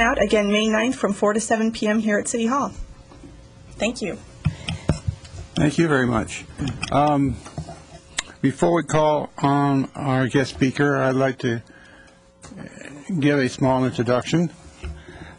on out, again, May 9th from 4 to 7 p.m. here at City Hall. Thank you. Thank you very much. Before we call on our guest speaker, I'd like to give a small introduction.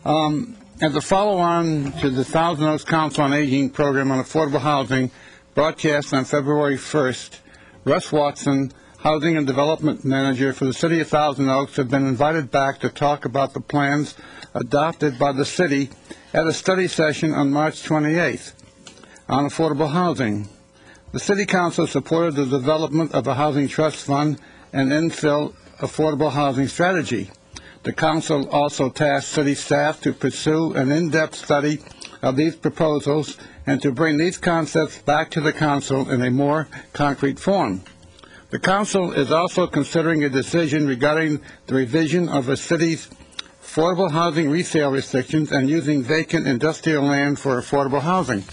As a follow-on to the Thousand Oaks Council on Aging program on affordable housing, broadcast on February 1st, Russ Watson, Housing and Development Manager for the City of Thousand Oaks, have been invited back to talk about the plans adopted by the city at a study session on March 28th on affordable housing. The City Council supported the development of a housing trust fund and infill affordable housing strategy. The Council also tasked City staff to pursue an in-depth study of these proposals and to bring these concepts back to the Council in a more concrete form. The Council is also considering a decision regarding the revision of the city's affordable housing resale restrictions and using vacant industrial land for affordable housing.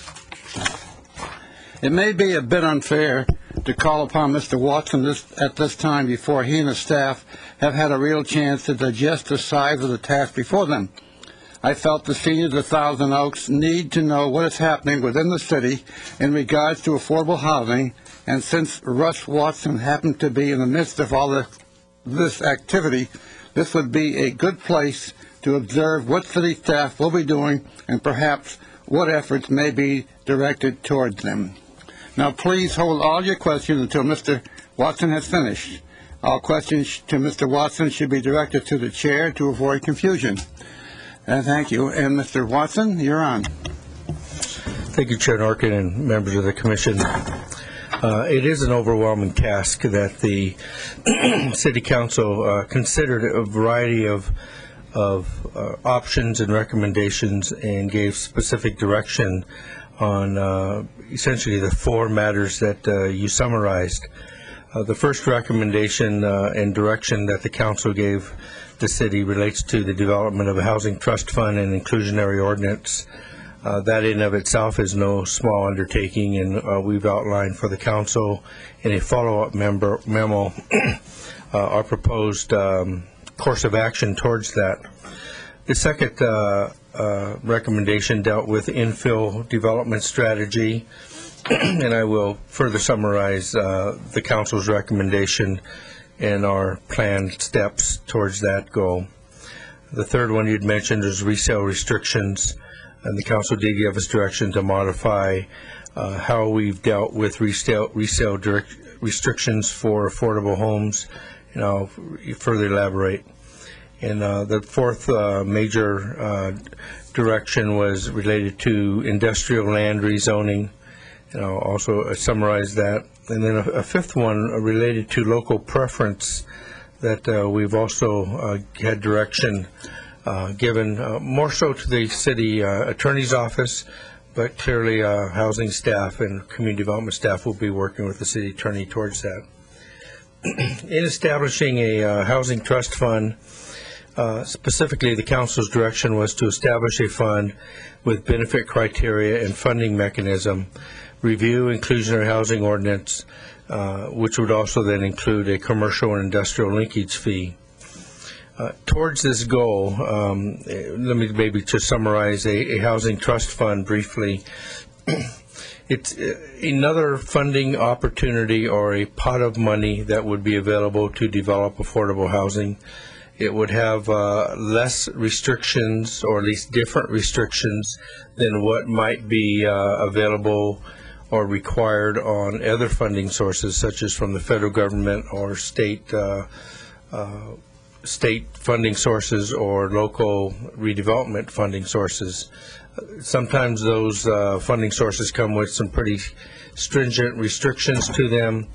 It may be a bit unfair to call upon Mr. Watson at this time before he and his staff have had a real chance to digest the size of the task before them. I felt the seniors of Thousand Oaks need to know what is happening within the city in regards to affordable housing, and since Russ Watson happened to be in the midst of all this activity, this would be a good place to observe what city staff will be doing and perhaps what efforts may be directed towards them. Now, please hold all your questions until Mr. Watson has finished. All questions to Mr. Watson should be directed to the chair to avoid confusion. Thank you. And Mr. Watson, you're on. Thank you, Chair Norkin and members of the Commission. It is an overwhelming task that the City Council considered a variety of options and recommendations and gave specific direction on essentially the four matters that you summarized. The first recommendation and direction that the Council gave the City relates to the development of a housing trust fund and inclusionary ordinance. That in of itself is no small undertaking, and we've outlined for the Council in a follow-up memo our proposed course of action towards that. The second recommendation dealt with infill development strategy, and I will further summarize the Council's recommendation and our planned steps towards that goal. The third one you'd mentioned is resale restrictions, and the Council did give us direction to modify how we've dealt with resale restrictions for affordable homes, and I'll further elaborate. And the fourth major direction was related to industrial land rezoning, and I'll also summarize that. And then a fifth one related to local preference that we've also had direction given more so to the city attorney's office, but clearly housing staff and community development staff will be working with the city attorney towards that. In establishing a housing trust fund, specifically the Council's direction was to establish a fund with benefit criteria and funding mechanism, review inclusionary housing ordinance, which would also then include a commercial and industrial linkage fee. Towards this goal, let me maybe just summarize a housing trust fund briefly. It's another funding opportunity or a pot of money that would be available to develop affordable housing. It would have less restrictions, or at least different restrictions, than what might be available or required on other funding sources, such as from the federal government or state funding sources or local redevelopment funding sources. Sometimes those funding sources come with some pretty stringent restrictions to them.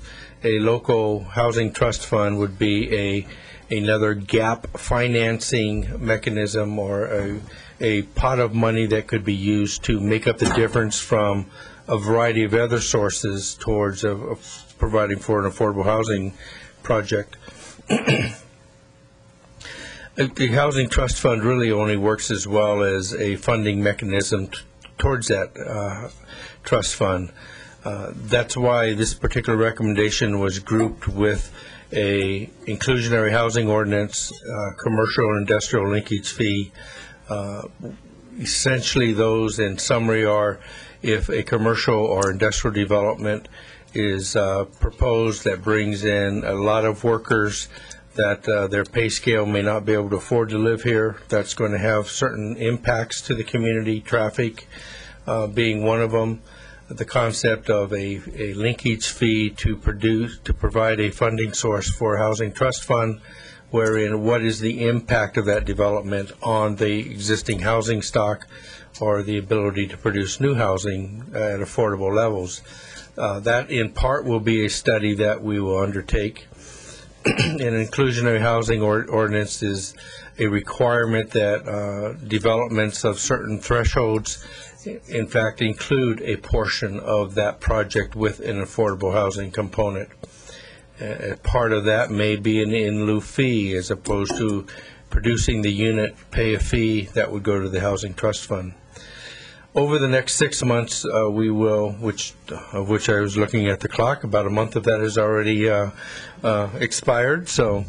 A local housing trust fund would be another gap financing mechanism, or a pot of money that could be used to make up the difference from a variety of other sources towards providing for an affordable housing project. The Housing Trust Fund really only works as well as a funding mechanism towards that trust fund. That's why this particular recommendation was grouped with a inclusionary housing ordinance, commercial or industrial linkage fee, Essentially, those in summary are if a commercial or industrial development is proposed that brings in a lot of workers that their pay scale may not be able to afford to live here, that's going to have certain impacts to the community, traffic being one of them. The concept of a linkage fee to provide a funding source for a housing trust fund, wherein what is the impact of that development on the existing housing stock or the ability to produce new housing at affordable levels. That in part will be a study that we will undertake. An inclusionary housing ordinance is a requirement that developments of certain thresholds in fact include a portion of that project with an affordable housing component. Part of that may be an in lieu fee as opposed to producing the unit, pay a fee that would go to the Housing Trust Fund. Over the next 6 months, we will, which I was looking at the clock, about a month of that has already expired, so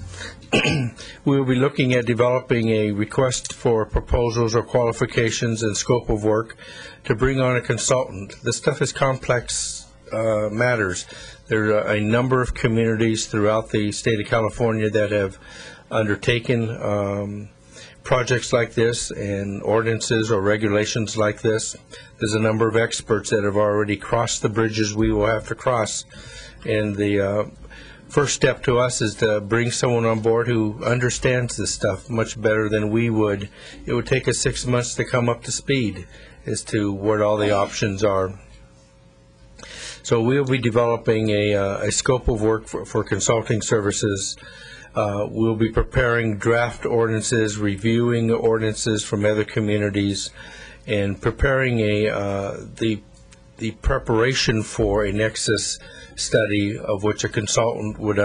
we will be looking at developing a request for proposals or qualifications and scope of work to bring on a consultant. This stuff is complex matters. There are a number of communities throughout the state of California that have undertaken projects like this and ordinances or regulations like this. There's a number of experts that have already crossed the bridges we will have to cross. And the first step to us is to bring someone on board who understands this stuff much better than we would. It would take us 6 months to come up to speed as to what all the options are. So we'll be developing a scope of work for consulting services. We'll be preparing draft ordinances, reviewing ordinances from other communities, and preparing the preparation for a nexus study of which a consultant would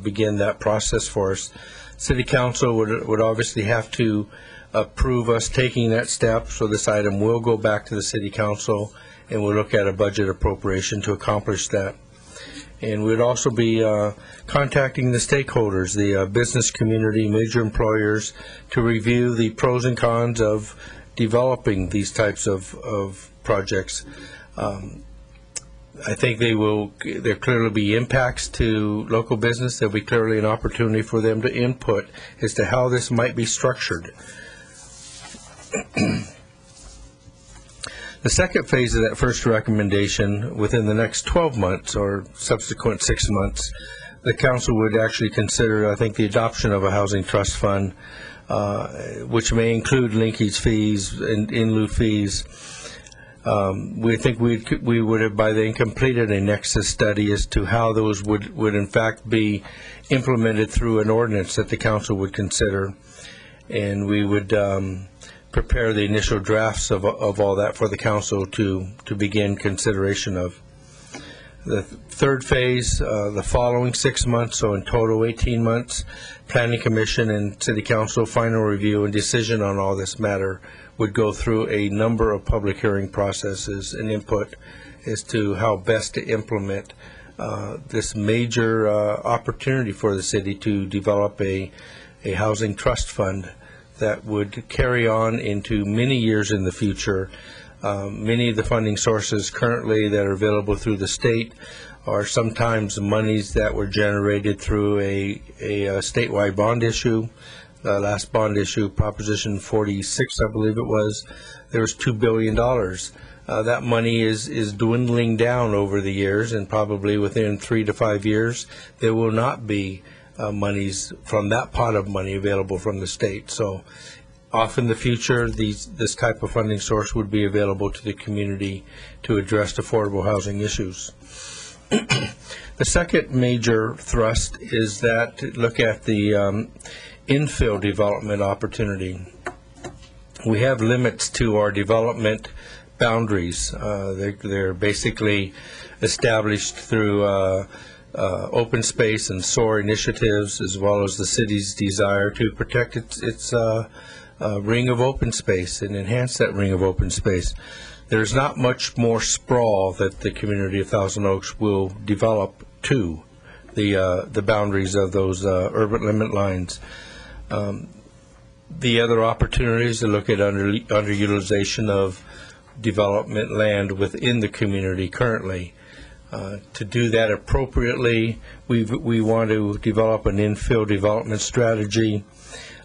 begin that process for us. City Council would obviously have to approve us taking that step, so this item will go back to the City Council, and we'll look at a budget appropriation to accomplish that. And we'd also be contacting the stakeholders, the business community, major employers, to review the pros and cons of developing these types of projects. I think there clearly be impacts to local business. There'll be clearly an opportunity for them to input as to how this might be structured. The second phase of that first recommendation, within the next 12 months or subsequent 6 months, the council would actually consider, I think, the adoption of a housing trust fund, which may include linkage fees and in lieu fees. We think we would have by then completed a nexus study as to how those would in fact be implemented through an ordinance that the council would consider, and we would prepare the initial drafts of all that for the council to begin consideration of. The third phase, the following 6 months, so in total 18 months, Planning Commission and City Council final review and decision on all this matter would go through a number of public hearing processes and input as to how best to implement this major opportunity for the city to develop a housing trust fund that would carry on into many years in the future. Many of the funding sources currently that are available through the state are sometimes monies that were generated through a statewide bond issue. The last bond issue, Proposition 46, I believe it was, there was $2 billion. That money is dwindling down over the years, and probably within 3 to 5 years, there will not be monies from that pot of money available from the state. So off in the future, this type of funding source would be available to the community to address affordable housing issues. The second major thrust is that look at the infill development opportunity. We have limits to our development boundaries. They're basically established through open space and SOAR initiatives, as well as the city's desire to protect its ring of open space and enhance that ring of open space. There's not much more sprawl that the community of Thousand Oaks will develop to the boundaries of those urban limit lines. The other opportunities to look at underutilization of development land within the community currently. To do that appropriately, we want to develop an infill development strategy,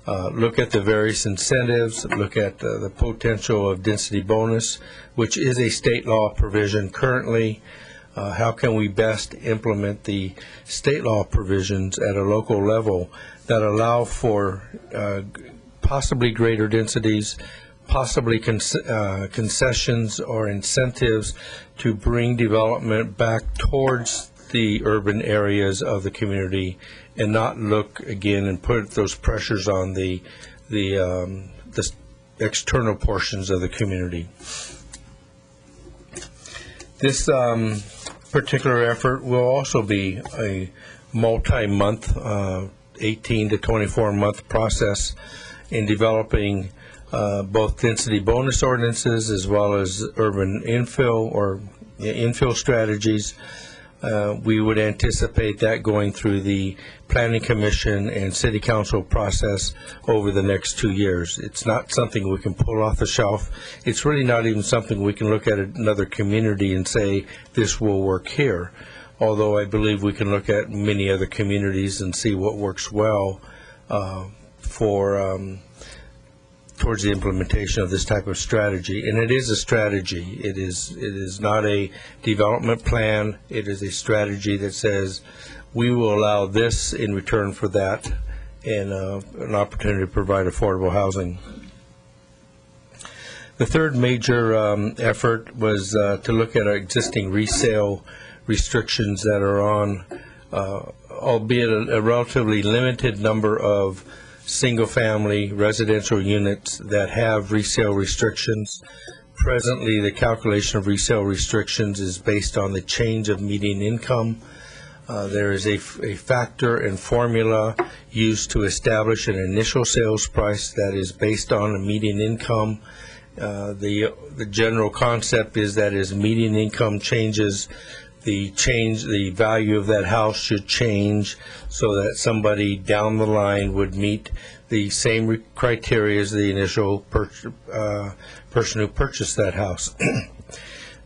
look at the various incentives, look at the potential of density bonus, which is a state law provision currently. How can we best implement the state law provisions at a local level that allow for possibly greater densities, possibly concessions or incentives to bring development back towards the urban areas of the community, and not look again and put those pressures on the external portions of the community. This particular effort will also be a multi-month, 18 to 24-month process in developing both density bonus ordinances as well as urban infill or infill strategies. We would anticipate that going through the Planning Commission and City Council process over the next 2 years. It's not something we can pull off the shelf. It's really not even something we can look at another community and say, this will work here. Although I believe we can look at many other communities and see what works well towards the implementation of this type of strategy. And it is a strategy. It is not a development plan. It is a strategy that says we will allow this in return for that, and an opportunity to provide affordable housing. The third major effort was to look at our existing resale restrictions that are on, albeit a relatively limited number of single-family residential units that have resale restrictions. Presently, the calculation of resale restrictions is based on the change of median income. There is a factor and formula used to establish an initial sales price that is based on a median income. The general concept is that as median income changes, the value of that house should change so that somebody down the line would meet the same criteria as the initial person who purchased that house.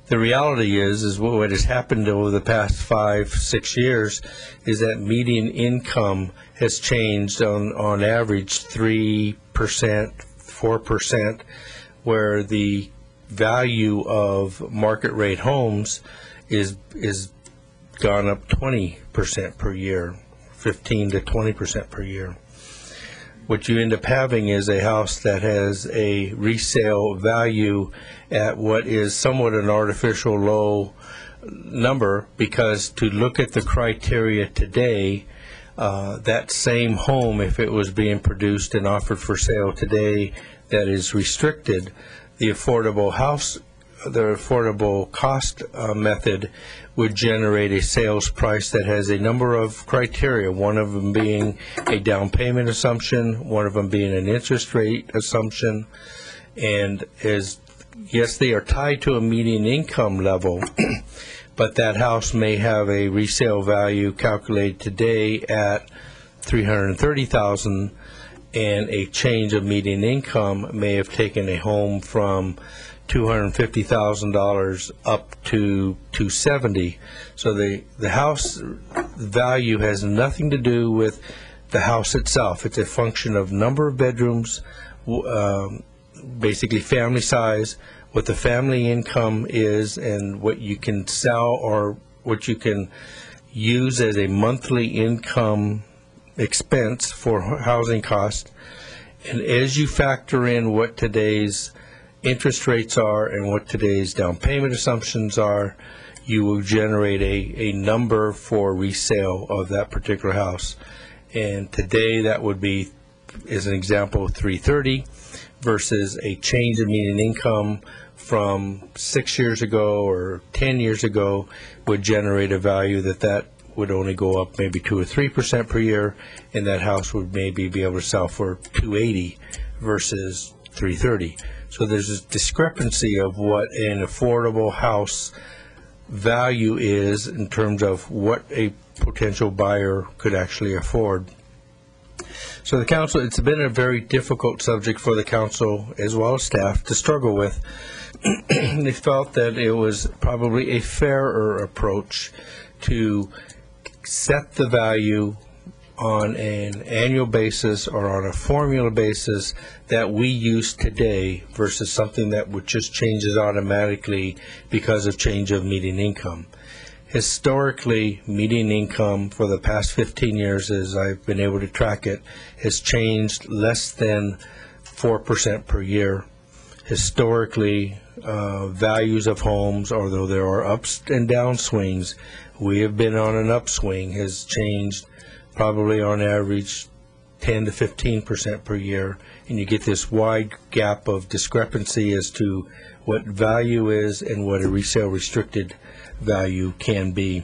The reality is what has happened over the past 5-6 years is that median income has changed on average 3%, 4%, where the value of market rate homes is gone up 20% per year, 15 to 20% per year. What you end up having is a house that has a resale value at what is somewhat an artificial low number, because to look at the criteria today, that same home, if it was being produced and offered for sale today that is restricted, the affordable cost method would generate a sales price that has a number of criteria, one of them being a down payment assumption, one of them being an interest rate assumption, and yes, they are tied to a median income level, but that house may have a resale value calculated today at $330,000, and a change of median income may have taken a home from $250,000 up to $270,000. So the house value has nothing to do with the house itself. It's a function of number of bedrooms, basically family size, what the family income is, and what you can sell or what you can use as a monthly income expense for housing costs. And as you factor in what today's interest rates are and what today's down payment assumptions are, you will generate a number for resale of that particular house. And today that would be, as an example, $330,000 versus a change in median income from 6 years ago or 10 years ago would generate a value that would only go up maybe 2 or 3% per year, and that house would maybe be able to sell for $280,000 versus $330,000. So there's a discrepancy of what an affordable house value is in terms of what a potential buyer could actually afford. So the council, it's been a very difficult subject for the council as well as staff to struggle with. They felt that it was probably a fairer approach to set the value on an annual basis or on a formula basis that we use today versus something that would just changes automatically because of change of median income. Historically, median income for the past 15 years, as I've been able to track it, has changed less than 4% per year. Historically, values of homes, although there are ups and down swings, we have been on an upswing, has changed probably on average 10 to 15% per year, and you get this wide gap of discrepancy as to what value is and what a resale restricted value can be.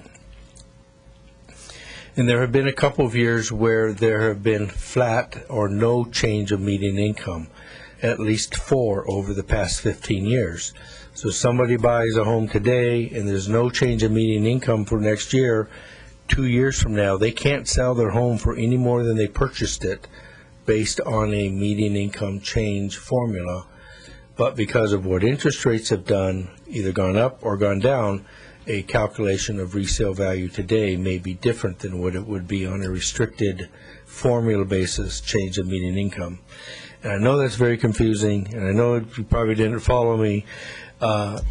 And there have been a couple of years where there have been flat or no change of median income, at least 4 over the past 15 years. So somebody buys a home today and there's no change of median income for next year. 2 years from now, they can't sell their home for any more than they purchased it based on a median income change formula. But because of what interest rates have done, either gone up or gone down, a calculation of resale value today may be different than what it would be on a restricted formula basis change of median income. And I know that's very confusing, and I know you probably didn't follow me, and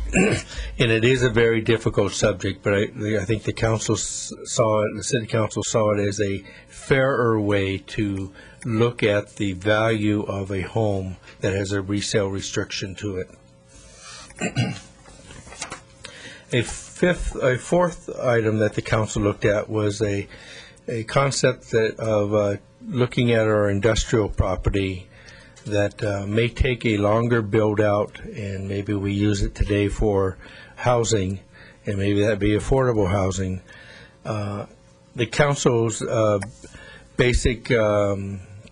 it is a very difficult subject, but I think the council saw it, the city council saw it as a fairer way to look at the value of a home that has a resale restriction to it. A fourth item that the council looked at was a concept of looking at our industrial property that may take a longer build out, and maybe we use it today for housing, and maybe that be affordable housing. The council's basic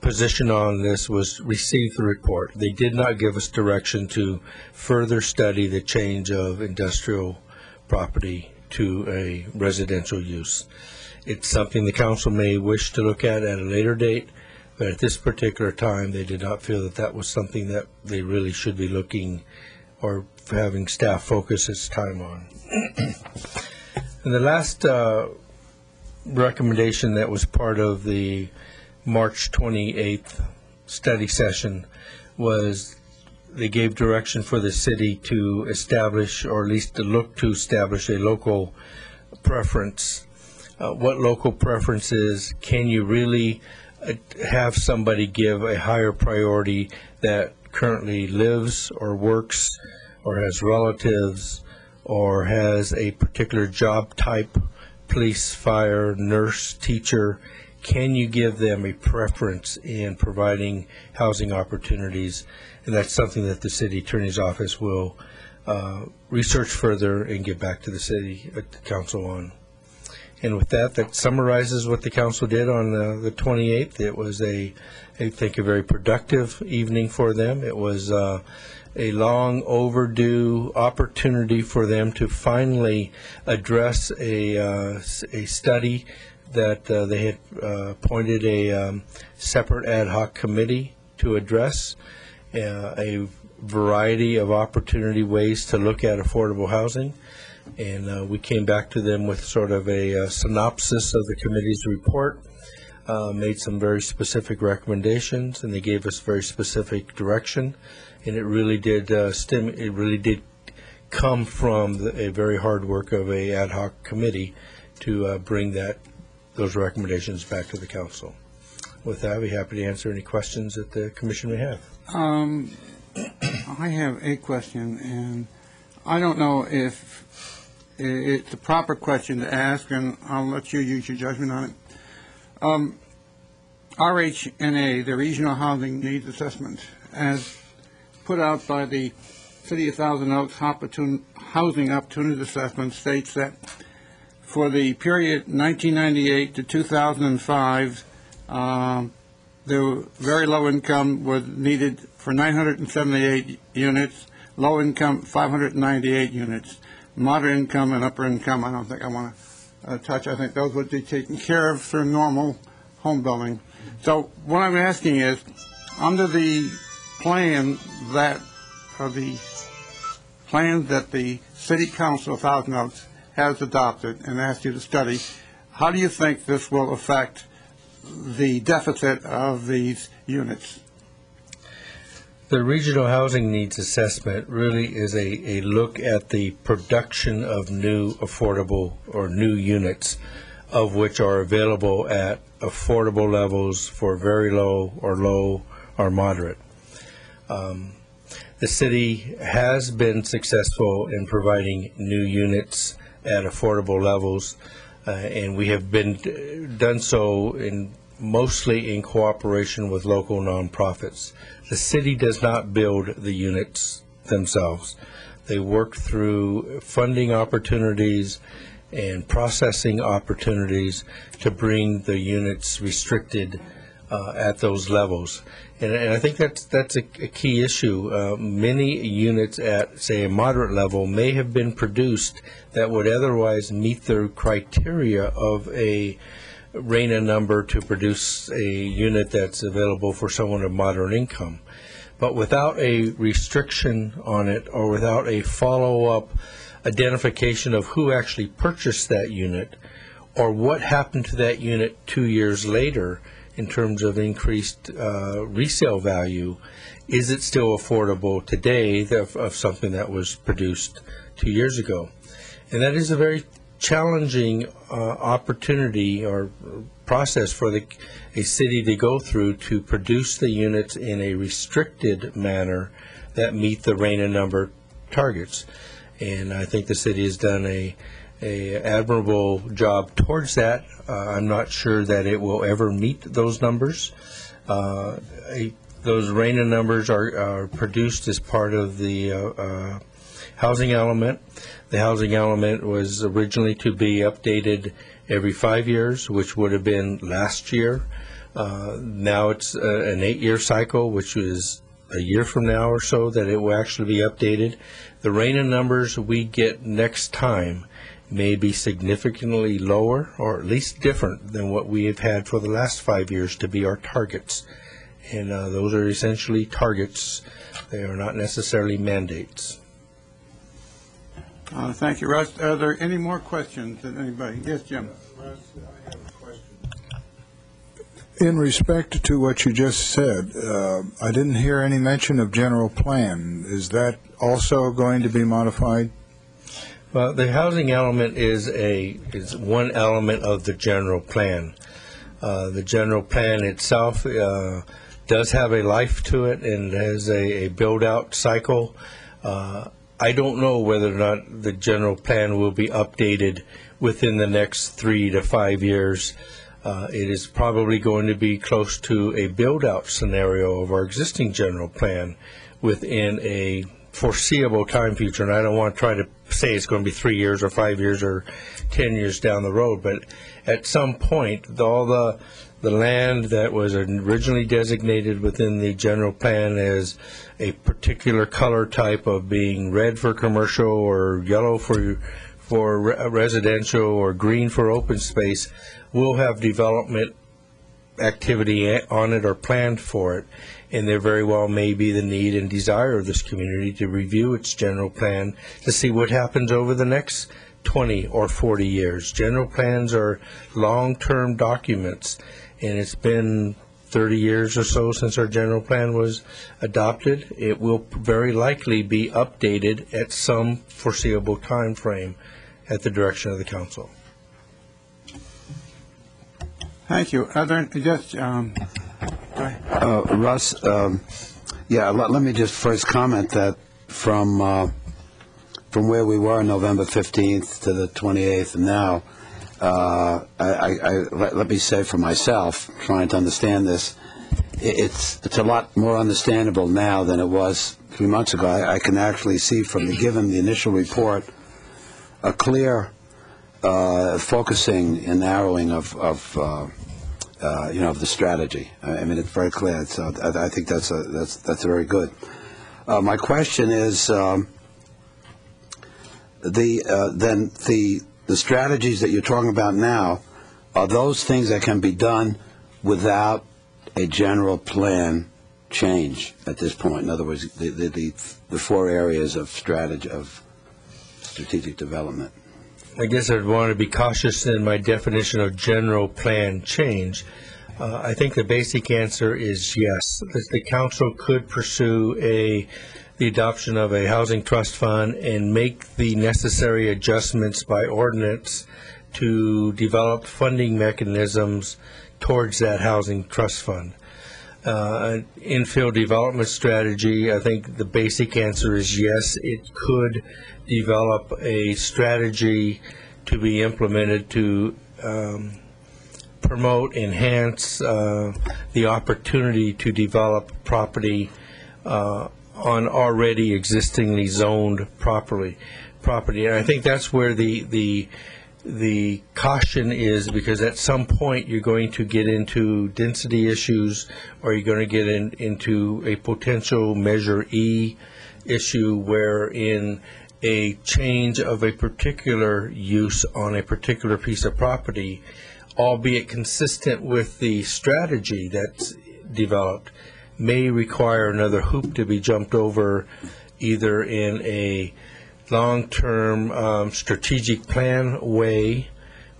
position on this was receive the report. They did not give us direction to further study the change of industrial property to a residential use. It's something the council may wish to look at a later date, but at this particular time, they did not feel that that was something that they really should be looking or having staff focus its time on. And the last recommendation that was part of the March 28th study session was they gave direction for the city to establish, or at least to look to establish, a local preference. What local preference is, can you really have somebody give a higher priority that currently lives or works or has relatives or has a particular job type, police, fire, nurse, teacher? Can you give them a preference in providing housing opportunities? And that's something that the city attorney's office will research further and get back to the city council on. And with that, that summarizes what the council did on the 28th. It was I think, a very productive evening for them. It was a long overdue opportunity for them to finally address a study that they had appointed a separate ad hoc committee to address, a variety of opportunity ways to look at affordable housing. And we came back to them with sort of a synopsis of the committee's report, made some very specific recommendations, and they gave us very specific direction. And it really did come from a very hard work of a ad hoc committee to bring those recommendations back to the council. With that, I'd be happy to answer any questions that the commission may have. I have a question, and I don't know if it's a proper question to ask, and I'll let you use your judgment on it. RHNA, the Regional Housing Needs Assessment, as put out by the City of Thousand Oaks Housing Opportunities Assessment, states that for the period 1998 to 2005, the very low income was needed for 978 units, low income 598 units, moderate income and upper income I don't think I want to touch. I think those would be taken care of through normal home building. So what I'm asking is, under the plan that the City Council of Thousand Oaks has adopted and asked you to study, how do you think this will affect the deficit of these units? The Regional Housing Needs Assessment really is a look at the production of new affordable or new units, of which are available at affordable levels for very low or moderate. The city has been successful in providing new units at affordable levels, and we have done so mostly in cooperation with local nonprofits. The city does not build the units themselves. They work through funding opportunities and processing opportunities to bring the units restricted at those levels. And I think that's a key issue. Many units at, say, a moderate level may have been produced that would otherwise meet the criteria of a RENA number to produce a unit that's available for someone of moderate income. But without a restriction on it, or without a follow-up identification of who actually purchased that unit, or what happened to that unit 2 years later in terms of increased resale value, is it still affordable today of something that was produced 2 years ago? And that is a very challenging opportunity or process for a city to go through to produce the units in a restricted manner that meet the RENA number targets. And I think the city has done a admirable job towards that. I'm not sure that it will ever meet those numbers. Those RENA numbers are produced as part of the housing element. The housing element was originally to be updated every 5 years, which would have been last year. Now it's an 8-year cycle, which is a year from now or so that it will actually be updated. The RENA numbers we get next time may be significantly lower, or at least different than what we have had for the last 5 years to be our targets. And those are essentially targets. They are not necessarily mandates. Thank you, Russ. Are there any more questions that anybody? Yes, Jim. Russ, I have a question. In respect to what you just said, I didn't hear any mention of general plan. Is that also going to be modified? Well, the housing element is one element of the general plan. The general plan itself does have a life to it and has a build-out cycle. I don't know whether or not the general plan will be updated within the next 3 to 5 years. It is probably going to be close to a build-out scenario of our existing general plan within a foreseeable time future. And I don't want to try to say it's going to be 3 years or 5 years or 10 years down the road, but at some point, all the land that was originally designated within the general plan as a particular color type of being red for commercial or yellow for residential or green for open space will have development activity on it or planned for it. And there very well may be the need and desire of this community to review its general plan to see what happens over the next 20 or 40 years. General plans are long-term documents, and it's been 30 years or so since our general plan was adopted. It will very likely be updated at some foreseeable time frame at the direction of the council. Thank you. Are there just go ahead. Russ, let me just first comment that from where we were November 15th to the 28th and now, let me say for myself, trying to understand this, it's a lot more understandable now than it was 3 months ago. I can actually see from given the initial report a clear focusing and narrowing of the strategy. I mean, it's very clear. So I think that's very good. My question is the strategies that you're talking about now, are those things that can be done without a general plan change at this point? In other words, the 4 areas of strategic development. I guess I'd want to be cautious in my definition of general plan change. I think the basic answer is yes. The council could pursue the adoption of a housing trust fund and make the necessary adjustments by ordinance to develop funding mechanisms towards that housing trust fund. An infill development strategy, I think the basic answer is yes, it could develop a strategy to be implemented to promote, enhance the opportunity to develop property on already existingly zoned property. And I think that's where the caution is, because at some point you're going to get into density issues, or you're going to get into a potential Measure E issue wherein a change of a particular use on a particular piece of property, albeit consistent with the strategy that's developed, may require another hoop to be jumped over, either in a long-term strategic plan way,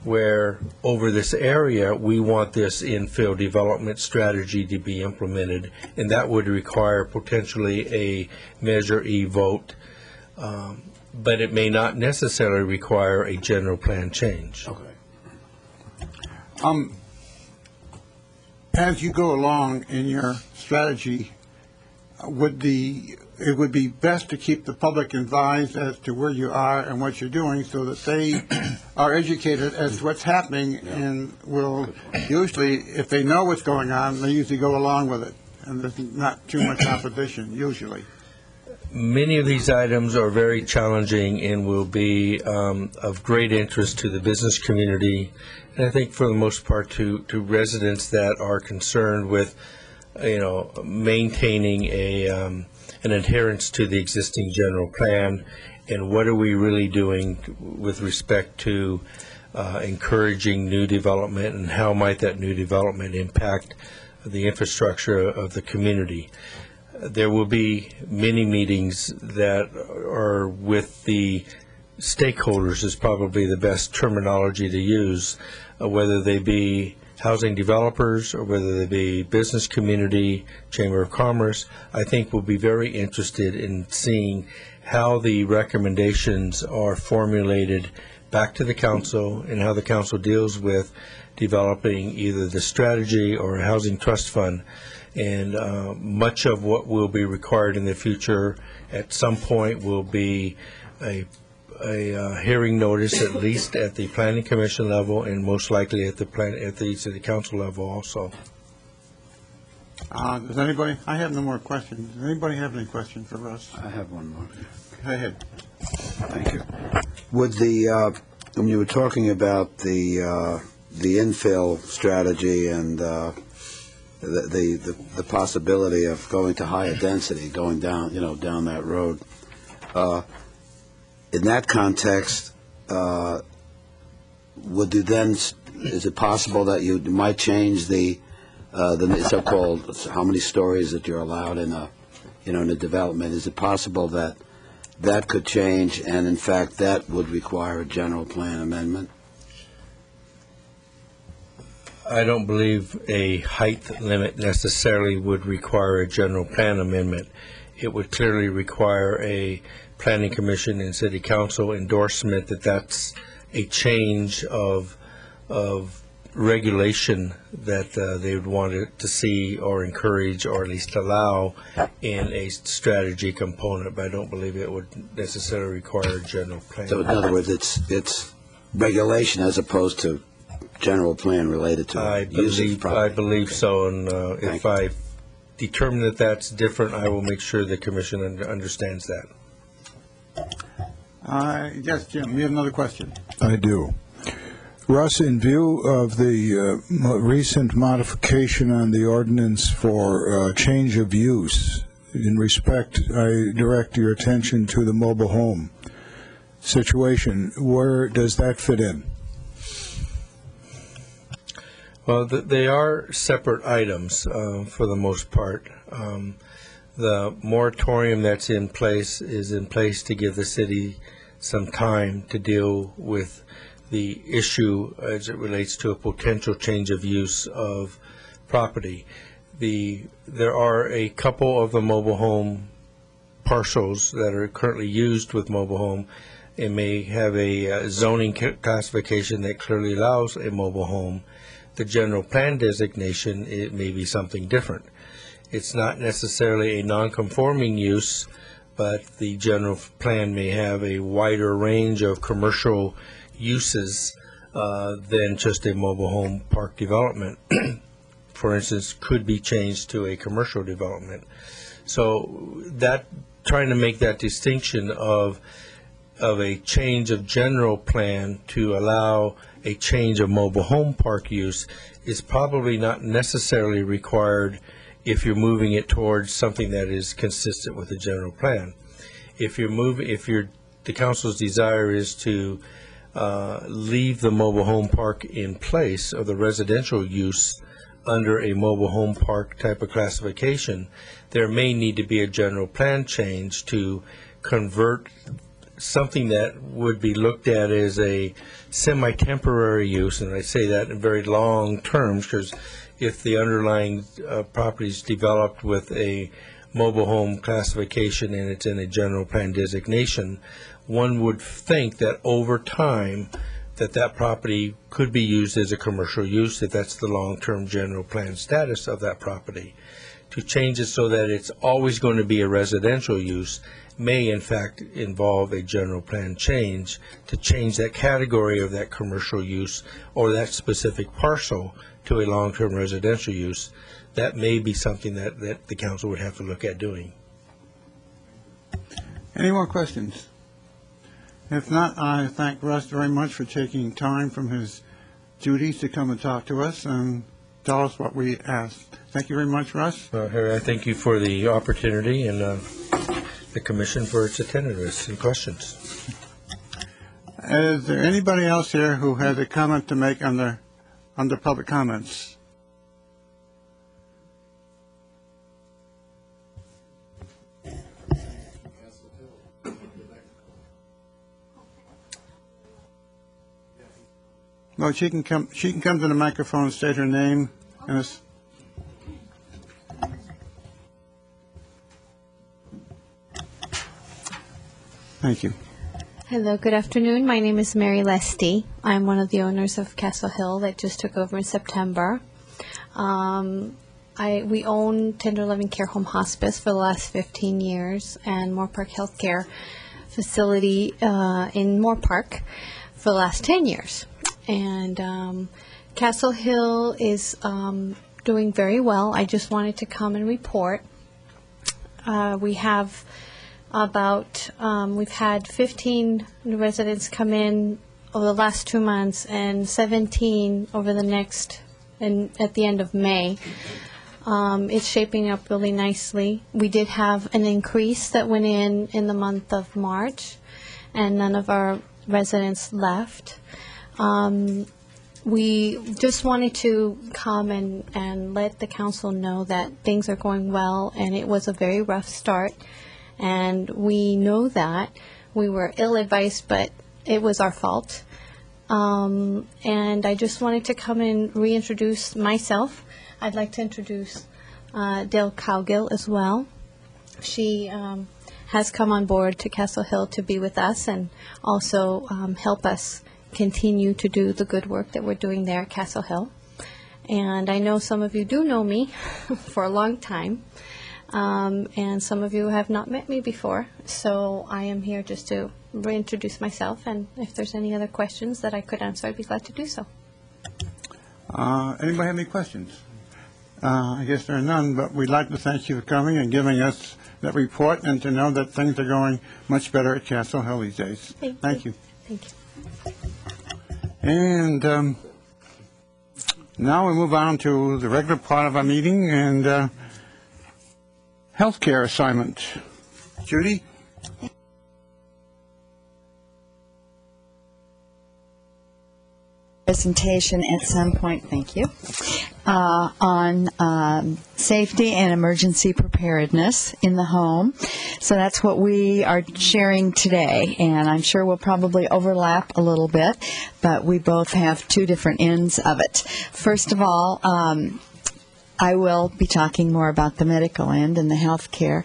where over this area we want this infill development strategy to be implemented, and that would require potentially a Measure E vote, but it may not necessarily require a general plan change. Okay. As you go along in your strategy, it would be best to keep the public advised as to where you are and what you're doing, so that they are educated as to what's happening, and will usually, if they know what's going on, they usually go along with it, and there's not too much opposition usually. Many of these items are very challenging and will be of great interest to the business community, and I think for the most part to residents that are concerned with, maintaining an adherence to the existing general plan, and what are we really doing with respect to encouraging new development, and how might that new development impact the infrastructure of the community. There will be many meetings that are with the stakeholders, is probably the best terminology to use, whether they be housing developers or whether they be business community, Chamber of Commerce. I think we'll be very interested in seeing how the recommendations are formulated back to the council, and how the council deals with developing either the strategy or a housing trust fund. And much of what will be required in the future at some point will be a hearing notice, at least at the Planning Commission level, and most likely at the City Council level also. Does anybody? I have no more questions. Does anybody have any questions for Russ? I have one more. Go ahead. Thank you. Would when you were talking about the infill strategy and the possibility of going to higher density, going down that road, in that context, is it possible that you might change the so-called, how many stories that you're allowed in a development? Is it possible that that could change, and in fact that would require a general plan amendment? I don't believe a height limit necessarily would require a general plan amendment. It would clearly require a Planning Commission and City Council endorsement that that's a change of regulation that they would want to see or encourage, or at least allow in a strategy component, but I don't believe it would necessarily require a general plan. So in other words, it's regulation as opposed to general plan related to use of property. I believe so, and if I determine that that's different, I will make sure the Commission understands that. Yes, Jim, you have another question. I do. Russ, in view of the recent modification on the ordinance for change of use, in respect, I direct your attention to the mobile home situation. Where does that fit in? Well, they are separate items for the most part. The moratorium that's in place is in place to give the city some time to deal with the issue as it relates to a potential change of use of property. There are a couple of the mobile home parcels that are currently used with mobile home. It may have a zoning classification that clearly allows a mobile home. The general plan designation, it may be something different. It's not necessarily a non-conforming use, but the general plan may have a wider range of commercial uses than just a mobile home park development. For instance, could be changed to a commercial development. So that trying to make that distinction of a change of general plan to allow a change of mobile home park use is probably not necessarily required if you're moving it towards something that is consistent with the general plan. If the council's desire is to leave the mobile home park in place, or the residential use under a mobile home park type of classification, there may need to be a general plan change to convert something that would be looked at as a semi-temporary use, and I say that in very long terms, because if the underlying property is developed with a mobile home classification and it's in a general plan designation, one would think that over time that property could be used as a commercial use if that's the long-term general plan status of that property. To change it so that it's always going to be a residential use may in fact involve a general plan change to change that category of that commercial use or that specific parcel to a long-term residential use. That may be something that the council would have to look at doing. Any more questions? If not, I thank Russ very much for taking time from his duties to come and talk to us and tell us what we asked. Thank you very much, Russ. Harry, I thank you for the opportunity and the commission for its attentiveness and questions. Is there anybody else here who has a comment to make under public comments? Well, she can come to the microphone and state her name. Thank you. Hello, good afternoon. My name is Mary Lesty. I'm one of the owners of Castle Hill that just took over in September. We own Tender Loving Care Home Hospice for the last 15 years and Moore Park Healthcare Facility in Moore Park for the last 10 years. And Castle Hill is doing very well. I just wanted to come and report. We have we've had 15 residents come in over the last 2 months and 17 over the next, and at the end of May. It's shaping up really nicely. We did have an increase that went in the month of March, and none of our residents left. We just wanted to come and let the council know that things are going well, and it was a very rough start. And we know that we were ill-advised, but it was our fault. And I just wanted to come and reintroduce myself. I'd like to introduce Dale Cowgill as well. She has come on board to Castle Hill to be with us and also help us continue to do the good work that we're doing there at Castle Hill. And I know some of you do know me for a long time. And some of you have not met me before, so I am here just to reintroduce myself, and if there's any other questions that I could answer, I'd be glad to do so. Anybody have any questions? I guess there are none, but we'd like to thank you for coming and giving us that report and to know that things are going much better at Castle Hill these days. Thank you. Thank you. And now we move on to the regular part of our meeting and healthcare assignment. Judy? presentation at some point, thank you, on safety and emergency preparedness in the home. So that's what we are sharing today, and I'm sure we'll probably overlap a little bit, but we both have two different ends of it. First of all, I will be talking more about the medical end and the health care.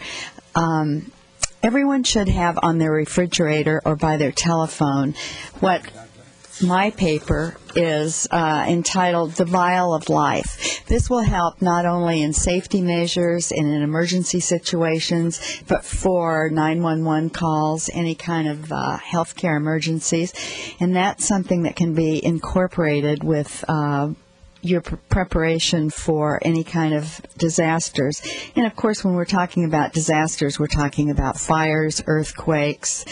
Everyone should have on their refrigerator or by their telephone what my paper is entitled The Vial of Life. This will help not only in safety measures and in emergency situations, but for 911 calls, any kind of healthcare emergencies. And that's something that can be incorporated with your preparation for any kind of disasters. And of course, when we're talking about disasters, we're talking about fires, earthquakes,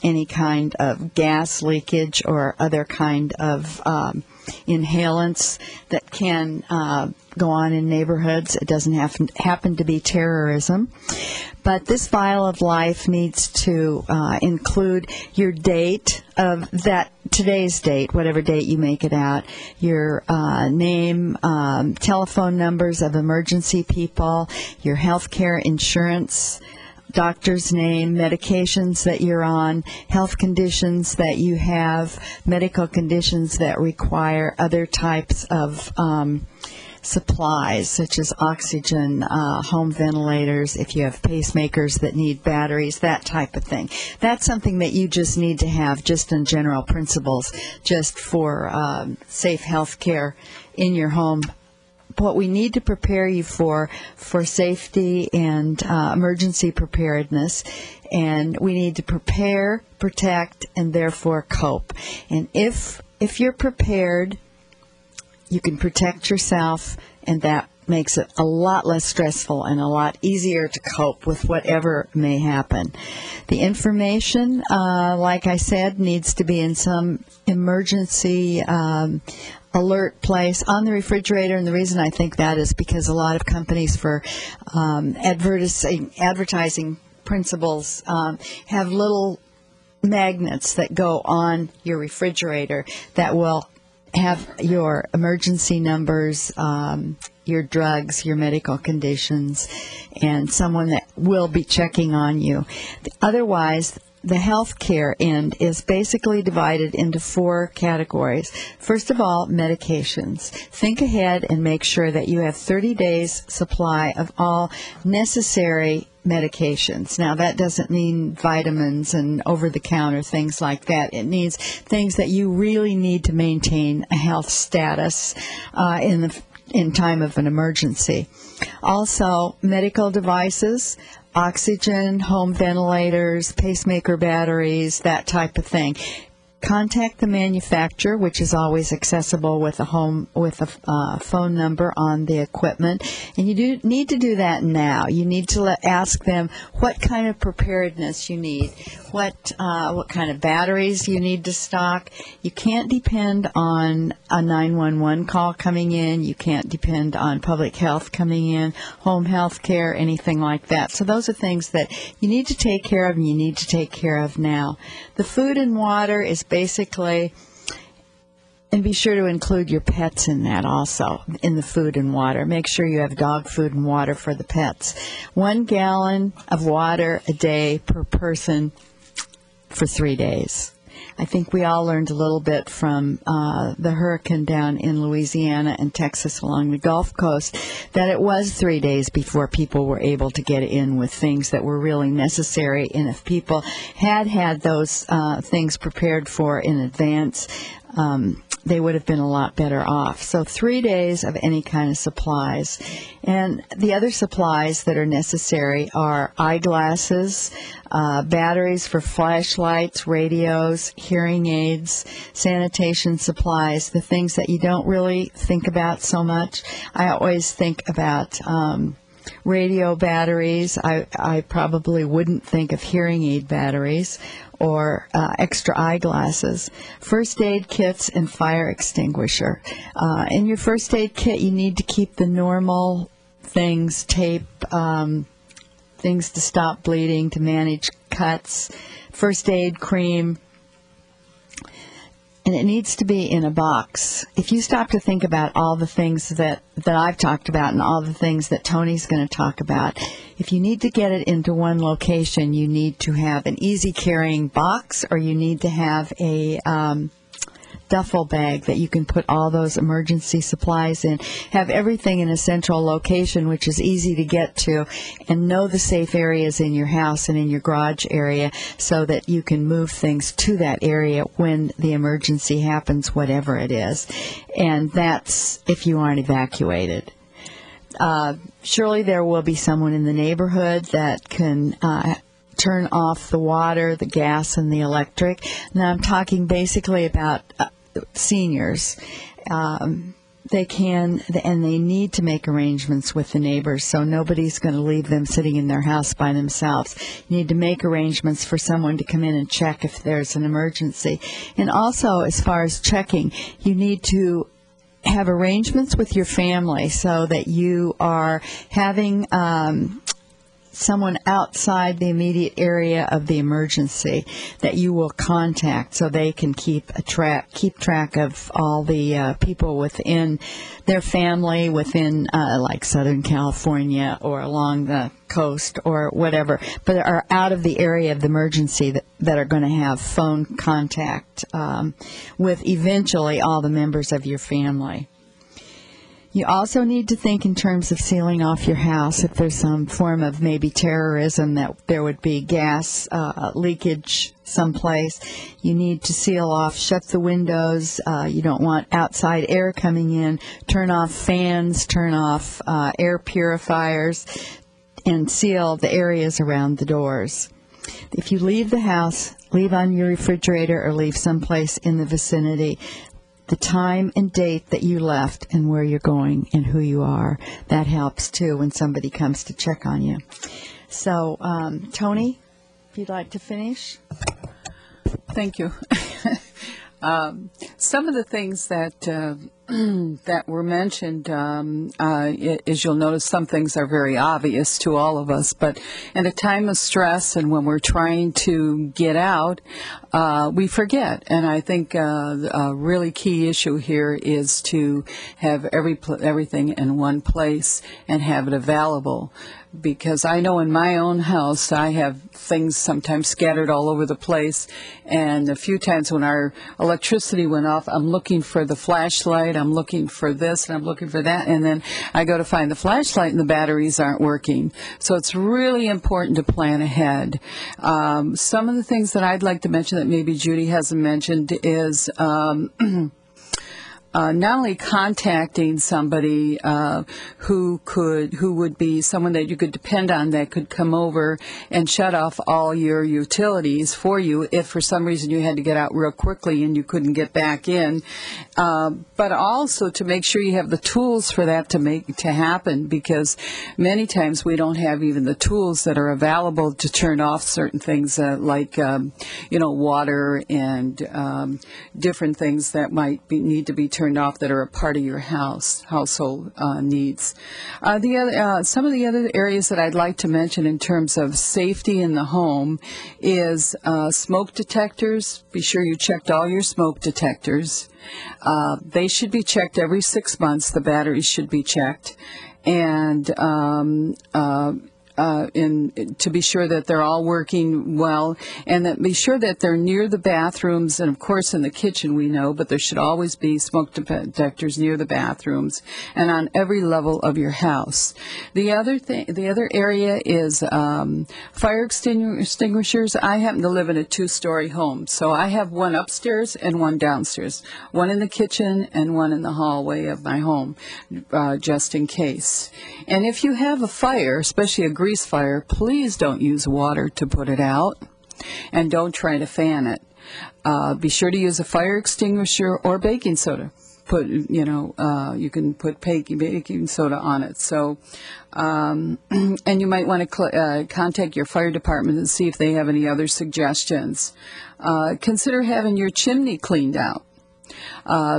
any kind of gas leakage or other kind of inhalants that can go on in neighborhoods. It doesn't happen to be terrorism. But this Vial of Life needs to include your date of that today's date, whatever date you make it out, your name, telephone numbers of emergency people, your health care insurance, doctor's name, medications that you're on, health conditions that you have, medical conditions that require other types of supplies, such as oxygen, home ventilators, if you have pacemakers that need batteries, that type of thing. That's something that you just need to have just in general principles, just for safe health care in your home. What we need to prepare you for safety and emergency preparedness, and we need to prepare, protect, and therefore cope. And if you're prepared, you can protect yourself, and that makes it a lot less stressful and a lot easier to cope with whatever may happen. The information, like I said, needs to be in some emergency alert place on the refrigerator, and the reason I think that is because a lot of companies for advertising principles have little magnets that go on your refrigerator that will have your emergency numbers, your drugs, your medical conditions, and someone that will be checking on you. Otherwise, the health care end is basically divided into 4 categories. First of all, medications. Think ahead and make sure that you have 30 days supply of all necessary medications. Now, that doesn't mean vitamins and over-the-counter things like that. It means things that you really need to maintain a health status in time of an emergency. Also, medical devices, oxygen, home ventilators, pacemaker batteries, that type of thing. Contact the manufacturer, which is always accessible with a phone number on the equipment, and you need to do that now. You need to ask them what kind of preparedness you need, what kind of batteries you need to stock. You can't depend on a 911 call coming in. You can't depend on public health coming in, home health care, anything like that. So those are things that you need to take care of, and you need to take care of now. The food and water is basically, and be sure to include your pets in that also, in the food and water. Make sure you have dog food and water for the pets. 1 gallon of water a day per person for 3 days. I think we all learned a little bit from the hurricane down in Louisiana and Texas along the Gulf Coast that it was 3 days before people were able to get in with things that were really necessary. And if people had those things prepared for in advance, they would have been a lot better off. So 3 days of any kind of supplies. And the other supplies that are necessary are eyeglasses, batteries for flashlights, radios, hearing aids, sanitation supplies, the things that you don't really think about so much. I always think about radio batteries. I probably wouldn't think of hearing aid batteries or extra eyeglasses. First aid kits and fire extinguisher. In your first aid kit, you need to keep the normal things, tape, things to stop bleeding, to manage cuts, first aid cream, and it needs to be in a box. If you stop to think about all the things that I've talked about and all the things that Tony's going to talk about, if you need to get it into one location, you need to have an easy carrying box, or you need to have a duffel bag that you can put all those emergency supplies in. Have everything in a central location, which is easy to get to, and know the safe areas in your house and in your garage area so that you can move things to that area when the emergency happens, whatever it is. And that's if you aren't evacuated. Surely there will be someone in the neighborhood that can turn off the water, the gas, and the electric. Now I'm talking basically about seniors. They can, and they need to make arrangements with the neighbors, so nobody's going to leave them sitting in their house by themselves. You need to make arrangements for someone to come in and check if there's an emergency. And also, as far as checking, you need to have arrangements with your family so that you are having someone outside the immediate area of the emergency that you will contact so they can keep track of all the people within their family, within like Southern California or along the coast or whatever, but are out of the area of the emergency that are going to have phone contact with eventually all the members of your family. You also need to think in terms of sealing off your house if there's some form of maybe terrorism, that there would be gas leakage someplace. You need to seal off, shut the windows. You don't want outside air coming in. Turn off fans, turn off air purifiers, and seal the areas around the doors. If you leave the house, leave on your refrigerator or leave someplace in the vicinity the time and date that you left and where you're going and who you are. That helps, too, when somebody comes to check on you. So, Tony, if you'd like to finish. Thank you. Some of the things that that were mentioned, as you'll notice, some things are very obvious to all of us, but in a time of stress and when we're trying to get out, we forget. And I think a really key issue here is to have everything in one place and have it available. Because I know in my own house, I have things sometimes scattered all over the place. And a few times when our electricity went off, I'm looking for the flashlight, I'm looking for this, and I'm looking for that. And then I go to find the flashlight and the batteries aren't working. So it's really important to plan ahead. Some of the things that I'd like to mention that maybe Judy hasn't mentioned is not only contacting somebody who would be someone that you could depend on that could come over and shut off all your utilities for you if for some reason you had to get out real quickly and you couldn't get back in, but also to make sure you have the tools for that to happen, because many times we don't have even the tools that are available to turn off certain things like water and different things that might need to be turned off that are a part of your household needs. Some of the other areas that I'd like to mention in terms of safety in the home is smoke detectors. Be sure you checked all your smoke detectors. They should be checked every 6 months. The batteries should be checked. And to be sure that they're all working well, and that be sure that they're near the bathrooms, and of course in the kitchen we know, but there should always be smoke detectors near the bathrooms and on every level of your house. The other area is fire extinguishers. I happen to live in a 2-story home, so I have one upstairs and one downstairs, one in the kitchen and one in the hallway of my home, just in case. And if you have a fire, especially a grease fire, please don't use water to put it out, and don't try to fan it. Be sure to use a fire extinguisher or baking soda. You can put baking soda on it. So, and you might want to contact your fire department and see if they have any other suggestions. Consider having your chimney cleaned out.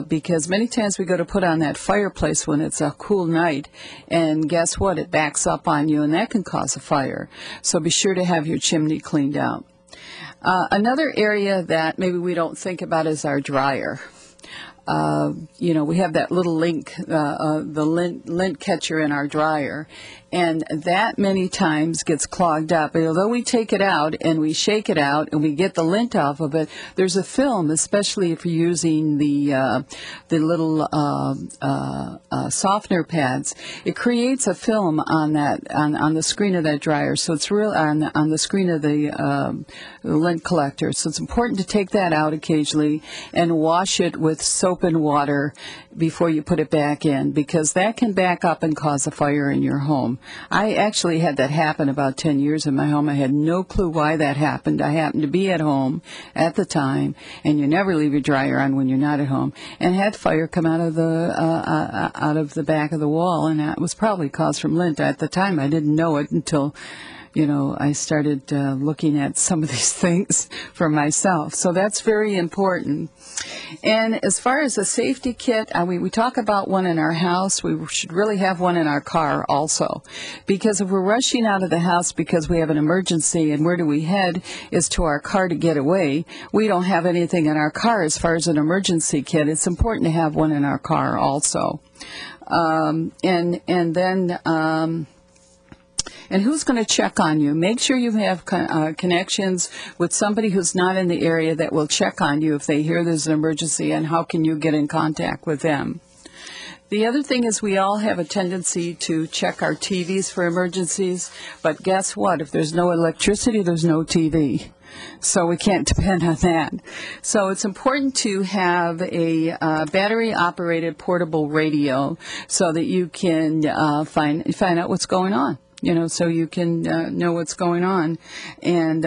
Because many times we go to put on that fireplace when it's a cool night, and guess what? It backs up on you, and that can cause a fire. So be sure to have your chimney cleaned out. Another area that maybe we don't think about is our dryer. We have that little the lint catcher in our dryer, and that many times gets clogged up. And although we take it out and we shake it out and we get the lint off of it, there's a film, especially if you're using the little softener pads. It creates a film on the screen of that dryer, so it's real on the screen of the lint collector. So it's important to take that out occasionally and wash it with soap and water before you put it back in, because that can back up and cause a fire in your home. I actually had that happen about 10 years in my home. I had no clue why that happened. I happened to be at home at the time, and you never leave your dryer on when you're not at home, and had fire come out of the back of the wall, and that was probably caused from lint. At the time, I didn't know it until I started looking at some of these things for myself. So that's very important. And as far as a safety kit, we talk about one in our house. We should really have one in our car also. Because if we're rushing out of the house because we have an emergency and where do we head is to our car to get away, we don't have anything in our car as far as an emergency kit. It's important to have one in our car also. And who's going to check on you? Make sure you have connections with somebody who's not in the area that will check on you if they hear there's an emergency, and how can you get in contact with them? The other thing is we all have a tendency to check our TVs for emergencies, but guess what? If there's no electricity, there's no TV. So we can't depend on that. So it's important to have a battery-operated portable radio so that you can find out what's going on. So you can know what's going on. And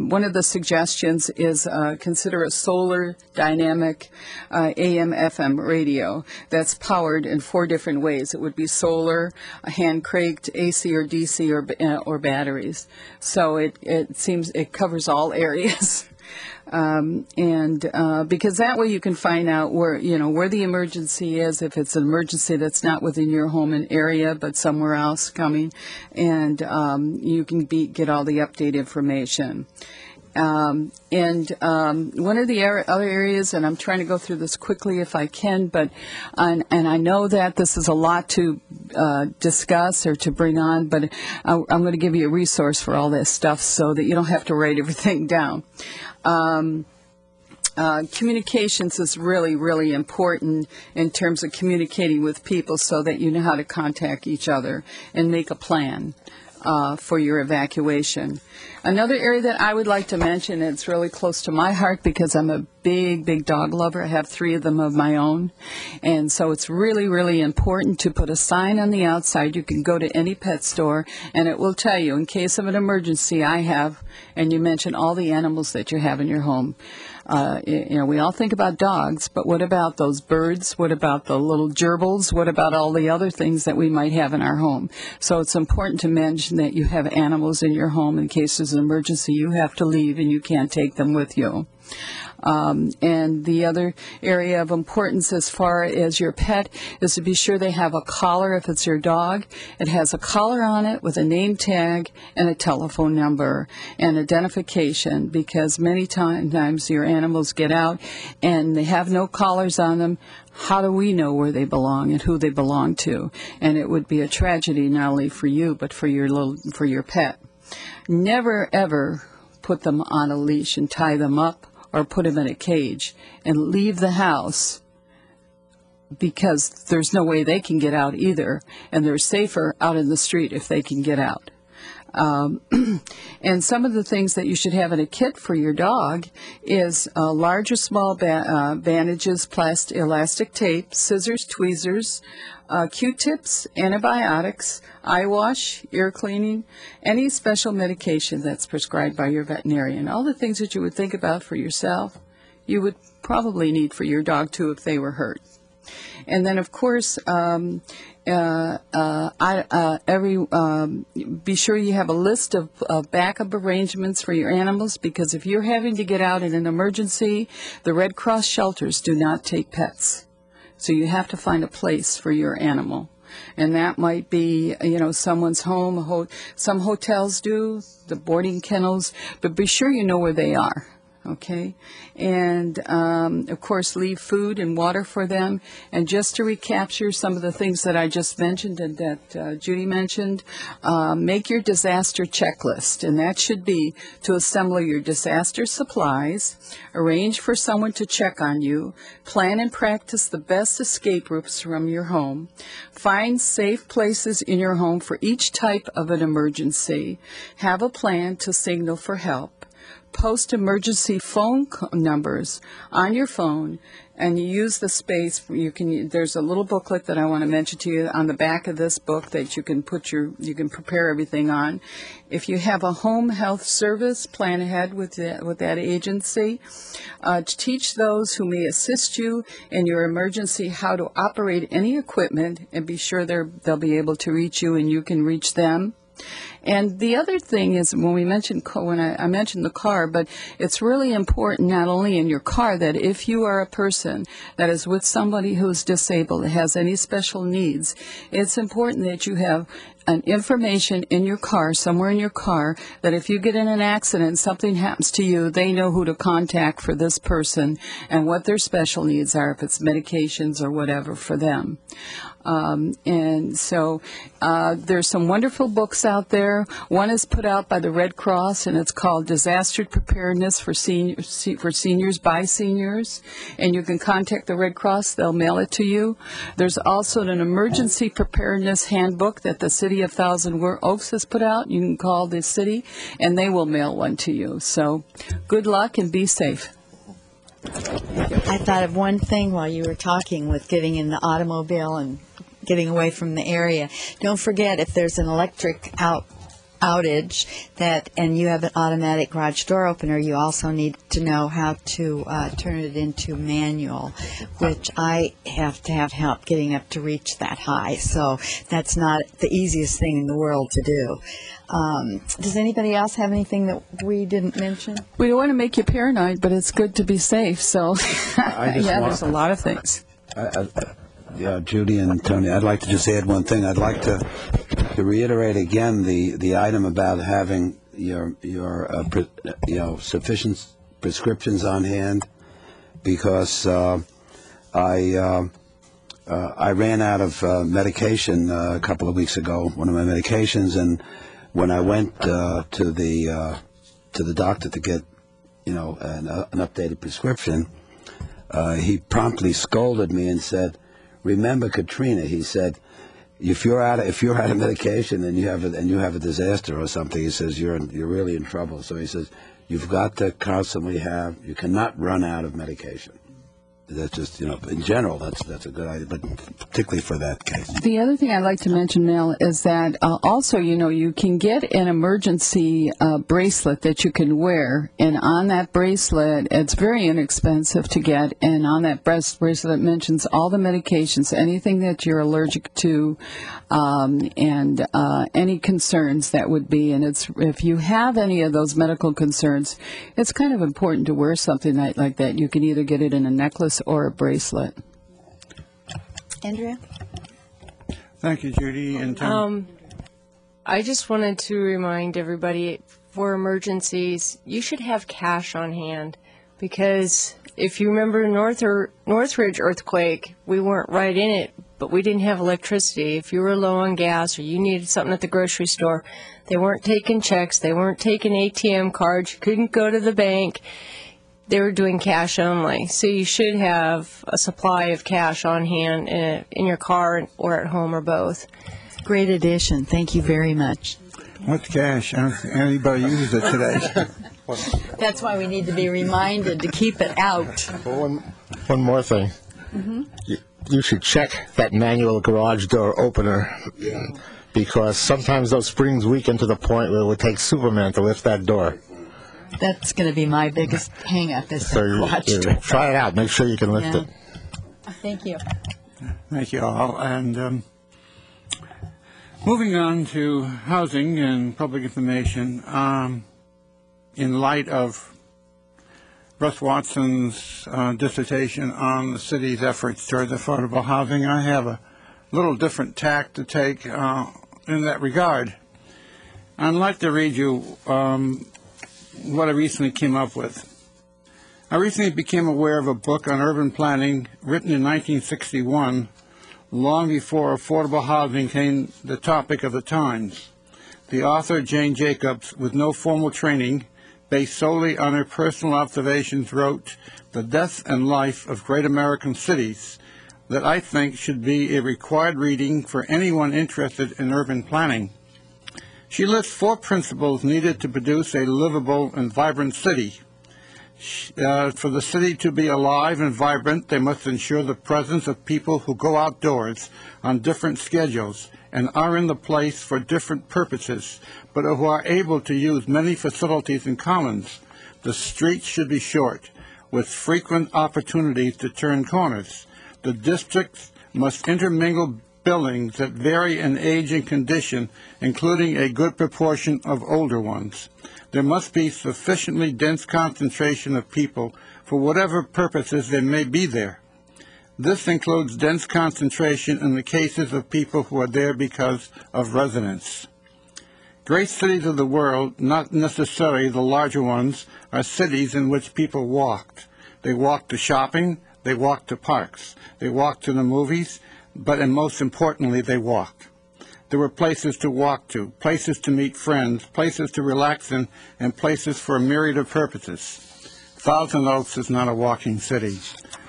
one of the suggestions is consider a solar dynamic AM/FM radio that's powered in 4 different ways. It would be solar, hand-cranked, AC or DC, or batteries. So it seems it covers all areas. Because that way you can find out where the emergency is, if it's an emergency that's not within your home and area but somewhere else coming, and you can get all the update information. One of the other areas, and I'm trying to go through this quickly if I can, and I know that this is a lot to discuss or to bring on, but I'm going to give you a resource for all this stuff so that you don't have to write everything down. Communications is really, really important in terms of communicating with people so that you know how to contact each other and make a plan for your evacuation. Another area that I would like to mention, and it's really close to my heart because I'm a big, big dog lover. I have 3 of them of my own. And so it's really, really important to put a sign on the outside. You can go to any pet store, and it will tell you, in case of an emergency, I have, and you mention all the animals that you have in your home. We all think about dogs, but what about those birds? What about the little gerbils? What about all the other things that we might have in our home? So it's important to mention that you have animals in your home in case there's an emergency. You have to leave and you can't take them with you. And the other area of importance as far as your pet is to be sure they have a collar. If it's your dog, it has a collar on it with a name tag and a telephone number and identification, because many times your animals get out and they have no collars on them. How do we know where they belong and who they belong to? And it would be a tragedy not only for you but for your pet. Never ever put them on a leash and tie them up or put them in a cage and leave the house, because there's no way they can get out either, and they're safer out in the street if they can get out. And some of the things that you should have in a kit for your dog is large or small bandages, elastic tape, scissors, tweezers, Q-tips, antibiotics, eye wash, ear cleaning, any special medication that's prescribed by your veterinarian. All the things that you would think about for yourself, you would probably need for your dog too if they were hurt. And then, of course, be sure you have a list of backup arrangements for your animals, because if you're having to get out in an emergency, the Red Cross shelters do not take pets. So you have to find a place for your animal. And that might be, someone's home. Some hotels do, the boarding kennels, but be sure you know where they are. Okay, and of course leave food and water for them. And just to recapture some of the things that I just mentioned and that Judy mentioned, make your disaster checklist, and that should be to assemble your disaster supplies, arrange for someone to check on you, plan and practice the best escape routes from your home, find safe places in your home for each type of an emergency, have a plan to signal for help, post emergency phone numbers on your phone, and you use the space. There's a little booklet that I want to mention to you on the back of this book that you can prepare everything on. If you have a home health service, plan ahead with that agency. To teach those who may assist you in your emergency how to operate any equipment, and be sure they'll be able to reach you and you can reach them. And the other thing is, when I mentioned the car, but it's really important not only in your car that if you are a person that is with somebody who's disabled, that has any special needs, it's important that you have an information in your car, somewhere in your car, that if you get in an accident, something happens to you, they know who to contact for this person and what their special needs are, if it's medications or whatever for them. And so there's some wonderful books out there. One is put out by the Red Cross, and it's called Disaster Preparedness for Seniors by Seniors. And you can contact the Red Cross. They'll mail it to you. There's also an Emergency Preparedness Handbook that the City of Thousand Oaks has put out. You can call the city, and they will mail one to you. So good luck and be safe. I thought of one thing while you were talking with getting in the automobile and getting away from the area. Don't forget, if there's an electric outage and you have an automatic garage door opener, you also need to know how to turn it into manual, which I have to have help getting up to reach that high. So that's not the easiest thing in the world to do. Does anybody else have anything that we didn't mention? We don't want to make you paranoid, but it's good to be safe. So, there's a lot of things. Judy and Tony, I'd like to just add one thing. I'd like to reiterate again the item about having your sufficient prescriptions on hand, because I ran out of medication a couple of weeks ago, one of my medications, and when I went to the doctor to get an updated prescription, he promptly scolded me and said, "Remember Katrina," he said, if you're out of medication and you have a disaster or something, he says you're really in trouble. So he says you've got to constantly you cannot run out of medication. That's just, in general, that's a good idea, but particularly for that case. The other thing I'd like to mention, Nell, is that also, you can get an emergency bracelet that you can wear, and on that bracelet, it's very inexpensive to get, and on that bracelet it mentions all the medications, anything that you're allergic to, and any concerns that would be, and if you have any of those medical concerns, it's kind of important to wear something like that. You can either get it in a necklace or a bracelet. Andrea? Thank you, Judy and Tom. I just wanted to remind everybody, for emergencies, you should have cash on hand, because if you remember Northridge earthquake, we weren't right in it, but we didn't have electricity. If you were low on gas or you needed something at the grocery store, they weren't taking checks, they weren't taking ATM cards, you couldn't go to the bank. They were doing cash only. So you should have a supply of cash on hand in your car or at home or both. Great addition. Thank you very much. What's cash? I don't think anybody uses it today. That's why we need to be reminded to keep it out. Well, one more thing. Mm-hmm. You should check that manual garage door opener, because sometimes those springs weaken to the point where it would take Superman to lift that door. That's going to be my biggest hang-up is so try it out. Make sure you can lift it. Thank you. Thank you all. And moving on to housing and public information, in light of Russ Watson's dissertation on the city's efforts towards affordable housing, I have little different tack to take in that regard. I'd like to read you what I recently came up with. I recently became aware of a book on urban planning written in 1961, long before affordable housing became the topic of the times. The author, Jane Jacobs, with no formal training, based solely on her personal observations, wrote The Death and Life of Great American Cities, that I think should be a required reading for anyone interested in urban planning. She lists 4 principles needed to produce a livable and vibrant city. For the city to be alive and vibrant, they must ensure the presence of people who go outdoors on different schedules and are in the place for different purposes, but who are able to use many facilities and commons. The streets should be short, with frequent opportunities to turn corners. The districts must intermingle buildings that vary in age and condition, including a good proportion of older ones. There must be sufficiently dense concentration of people for whatever purposes they may be there. This includes dense concentration in the cases of people who are there because of residence. Great cities of the world, not necessarily the larger ones, are cities in which people walked. They walked to shopping, they walked to parks, they walked to the movies, and most importantly, they walked. There were places to walk to, places to meet friends, places to relax in, and places for a myriad of purposes. Thousand Oaks is not a walking city.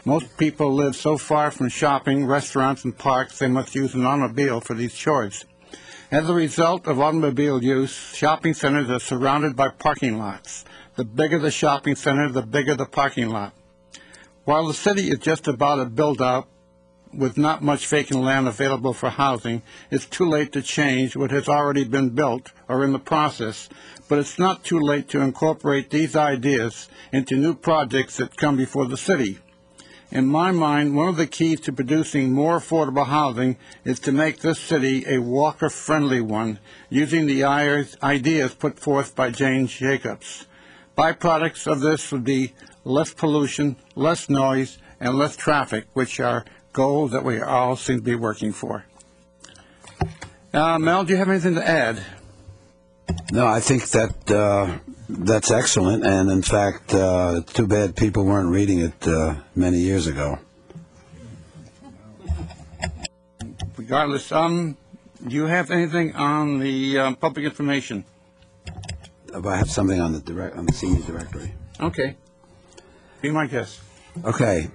Most people live so far from shopping, restaurants, and parks they must use an automobile for these chores. As a result of automobile use, shopping centers are surrounded by parking lots. The bigger the shopping center, the bigger the parking lot. While the city is just about a build-out, with not much vacant land available for housing, it's too late to change what has already been built or in the process, but it's not too late to incorporate these ideas into new projects that come before the city. In my mind, one of the keys to producing more affordable housing is to make this city a walker-friendly one, using the ideas put forth by Jane Jacobs. Byproducts of this would be less pollution, less noise, and less traffic, which are goals that we all seem to be working for. Mel, do you have anything to add? No, I think that that's excellent, and in fact, too bad people weren't reading it many years ago. Regardless, do you have anything on the public information? I have something on the senior directory. Okay. Be my guest. Okay.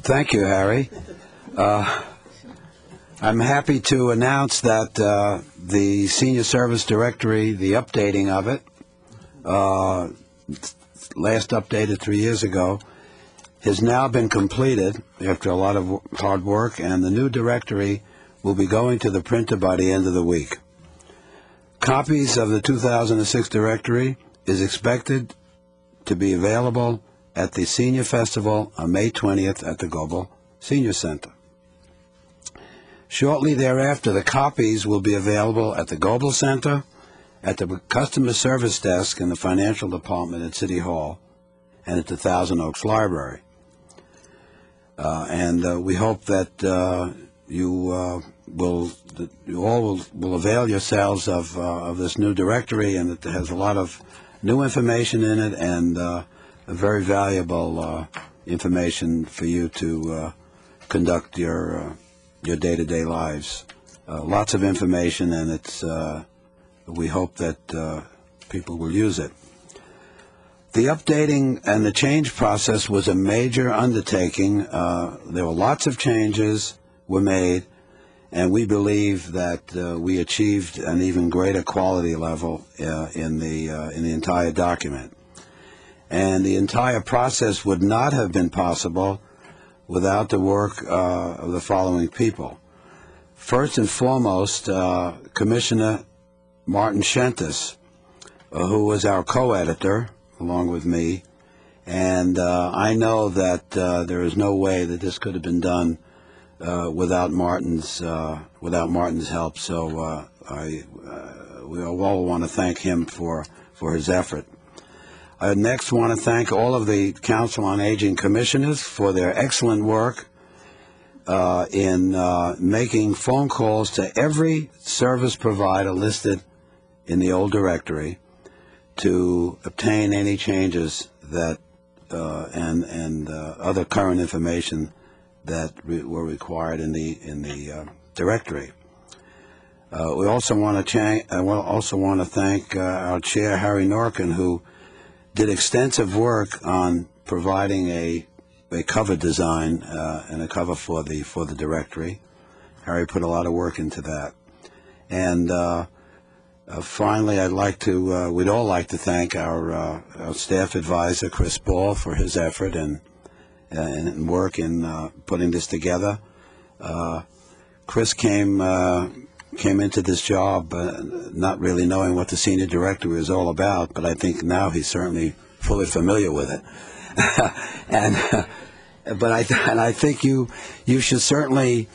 Thank you, Harry. I'm happy to announce that the Senior Service Directory, the updating of it, last updated 3 years ago, has now been completed after a lot of hard work, and the new directory will be going to the printer by the end of the week. Copies of the 2006 directory is expected to be available at the Senior Festival on May 20th at the Global Senior Center. Shortly thereafter, the copies will be available at the Global Center, at the Customer Service Desk in the Financial Department at City Hall, and at the Thousand Oaks Library. And we hope that you all will avail yourselves of this new directory, and it has a lot of new information in it and very valuable information for you to conduct your day-to-day lives. Lots of information, and it's we hope that people will use it. The updating and the change process was a major undertaking. There were lots of changes were made, and we believe that we achieved an even greater quality level in the entire document. And the entire process would not have been possible without the work of the following people. First and foremost, Commissioner Martin Shentis, who was our co-editor, along with me, and I know that there is no way that this could have been done without Martin's help. So we all want to thank him for his effort. I next want to thank all of the Council on Aging commissioners for their excellent work. in making phone calls to every service provider listed in the old directory to obtain any changes that and other current information that were required in the directory. We also want to thank our chair, Harry Norkin, who did extensive work on providing a cover design and a cover for the directory. Harry put a lot of work into that. And finally, we'd all like to thank our staff advisor, Chris Ball, for his effort and work in putting this together. Chris came into this job not really knowing what the senior director was all about, but I think now he's certainly fully familiar with it. But I think you should certainly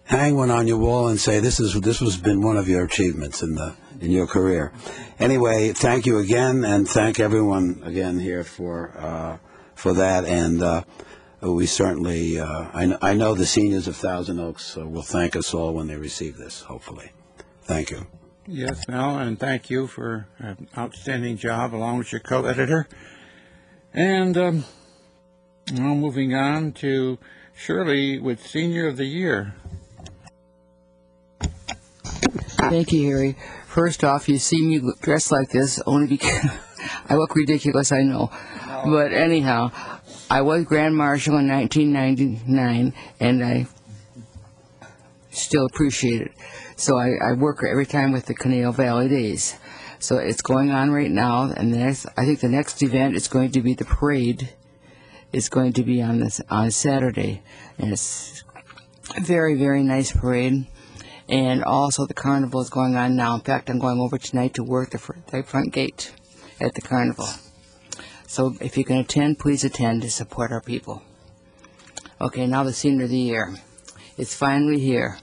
hang one on your wall and say this has been one of your achievements in your career. Anyway, thank you again, and thank everyone again here for that. And we certainly, I know the seniors of Thousand Oaks will thank us all when they receive this. Hopefully, thank you. Yes, Mel, and thank you for an outstanding job along with your co-editor. And now moving on to Shirley with Senior of the Year. Thank you, Harry. First off, you see me dressed like this only because I look ridiculous, I know. But anyhow, I was Grand Marshal in 1999, and I still appreciate it. So I work every time with the Conejo Valley Days. So it's going on right now, and I think the next event is going to be the parade. It's going to be on Saturday, and it's a very, very nice parade. And also the carnival is going on now. In fact, I'm going over tonight to work the front gate at the carnival. So if you can attend, please attend to support our people. Okay, now the Senior of the Year. It's finally here.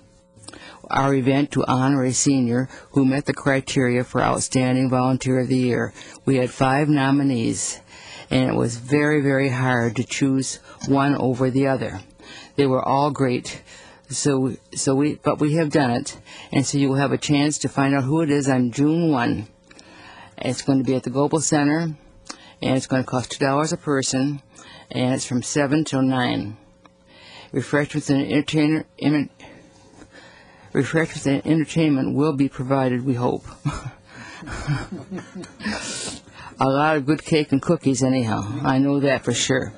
Our event to honor a senior who met the criteria for Outstanding Volunteer of the Year. We had 5 nominees, and it was very, very hard to choose one over the other. They were all great. But we have done it, and so you will have a chance to find out who it is on June 1. It's going to be at the Global Center, and it's going to cost $2 a person, and it's from 7 till 9. Refreshments and entertainment will be provided, we hope. A lot of good cake and cookies, anyhow. I know that for sure.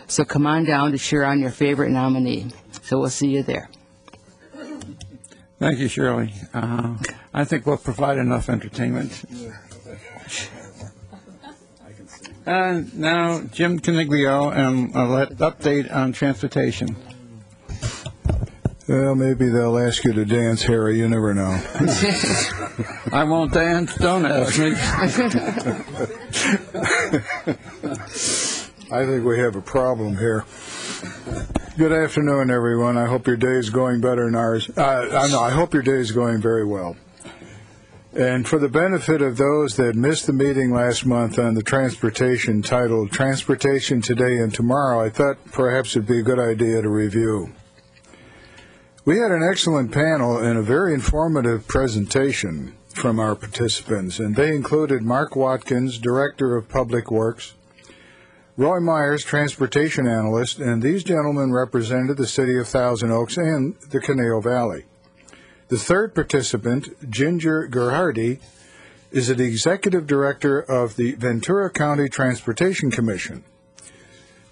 So come on down to cheer on your favorite nominee. So we'll see you there. Thank you, Shirley. I think we'll provide enough entertainment. And now, Jim Caniglio, and update on transportation. Well, maybe they'll ask you to dance, Harry. You never know. I won't dance. Don't ask me. I think we have a problem here. Good afternoon, everyone. I hope your day is going better than ours. I hope your day is going very well. And for the benefit of those that missed the meeting last month on the transportation titled Transportation Today and Tomorrow, I thought perhaps it would be a good idea to review. We had an excellent panel and a very informative presentation from our participants, and they included Mark Watkins, Director of Public Works, Roy Myers, Transportation Analyst, and these gentlemen represented the City of Thousand Oaks and the Conejo Valley. The third participant, Ginger Gerhardy, is the Executive Director of the Ventura County Transportation Commission.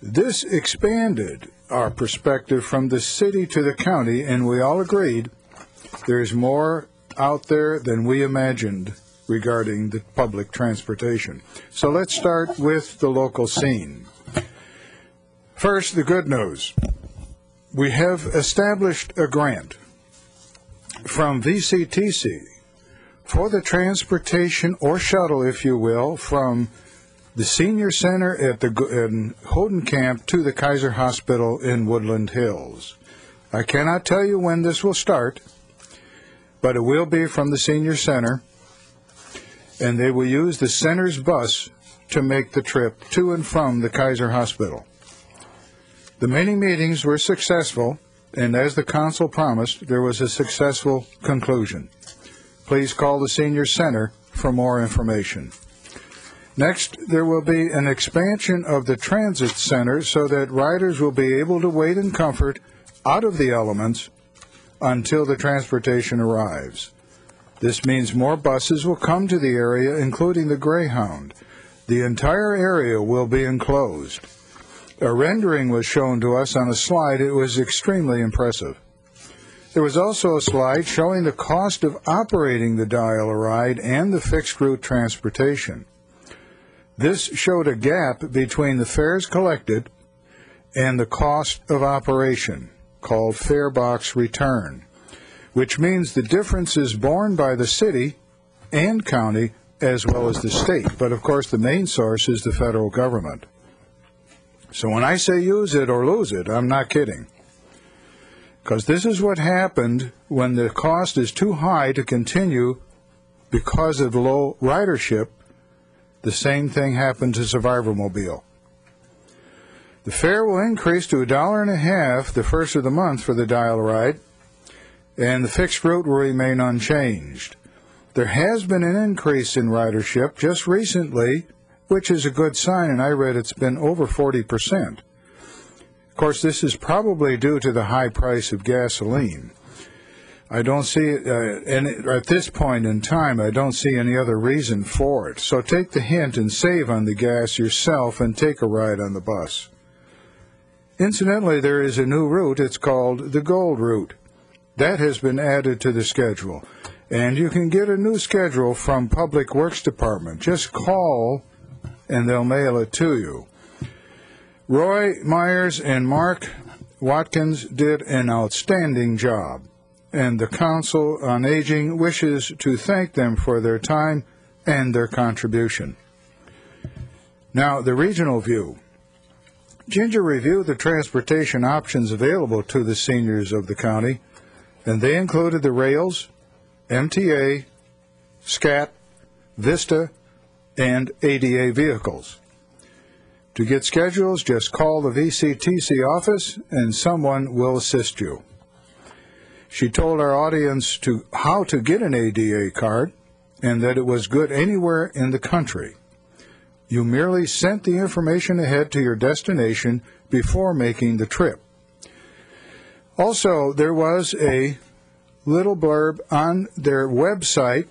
This expanded our perspective from the city to the county, and we all agreed there's more out there than we imagined regarding the public transportation. So let's start with the local scene. First, the good news. We have established a grant from VCTC for the transportation, or shuttle, if you will, from the senior center in Houghton Camp to the Kaiser Hospital in Woodland Hills. I cannot tell you when this will start, but it will be from the senior center, and they will use the center's bus to make the trip to and from the Kaiser Hospital. The many meetings were successful, and as the council promised, there was a successful conclusion. Please call the Senior Center for more information. Next, there will be an expansion of the transit center so that riders will be able to wait in comfort out of the elements until the transportation arrives. This means more buses will come to the area, including the Greyhound. The entire area will be enclosed. A rendering was shown to us on a slide. It was extremely impressive. There was also a slide showing the cost of operating the Dial-A-Ride and the fixed-route transportation. This showed a gap between the fares collected and the cost of operation, called fare box return, which means the difference is borne by the city and county as well as the state. But, of course, the main source is the federal government. So when I say use it or lose it, I'm not kidding. Because this is what happened when the cost is too high to continue because of low ridership. The same thing happened to Survivormobile. The fare will increase to $1.50 the first of the month for the Dial-A-Ride, and the fixed route will remain unchanged. There has been an increase in ridership just recently, which is a good sign, and I read it's been over 40%. Of course, this is probably due to the high price of gasoline. I don't see, and at this point in time, I don't see any other reason for it. So take the hint and save on the gas yourself and take a ride on the bus. Incidentally, there is a new route. It's called the Gold Route. That has been added to the schedule. And you can get a new schedule from Public Works Department. Just call and they'll mail it to you. Roy Myers and Mark Watkins did an outstanding job, and the Council on Aging wishes to thank them for their time and their contribution. Now, the regional view. Ginger reviewed the transportation options available to the seniors of the county, and they included the rails, MTA, SCAT, Vista, and ADA vehicles. To get schedules, just call the VCTC office and someone will assist you. She told our audience how to get an ADA card and that it was good anywhere in the country. You merely sent the information ahead to your destination before making the trip. Also, there was a little blurb on their website.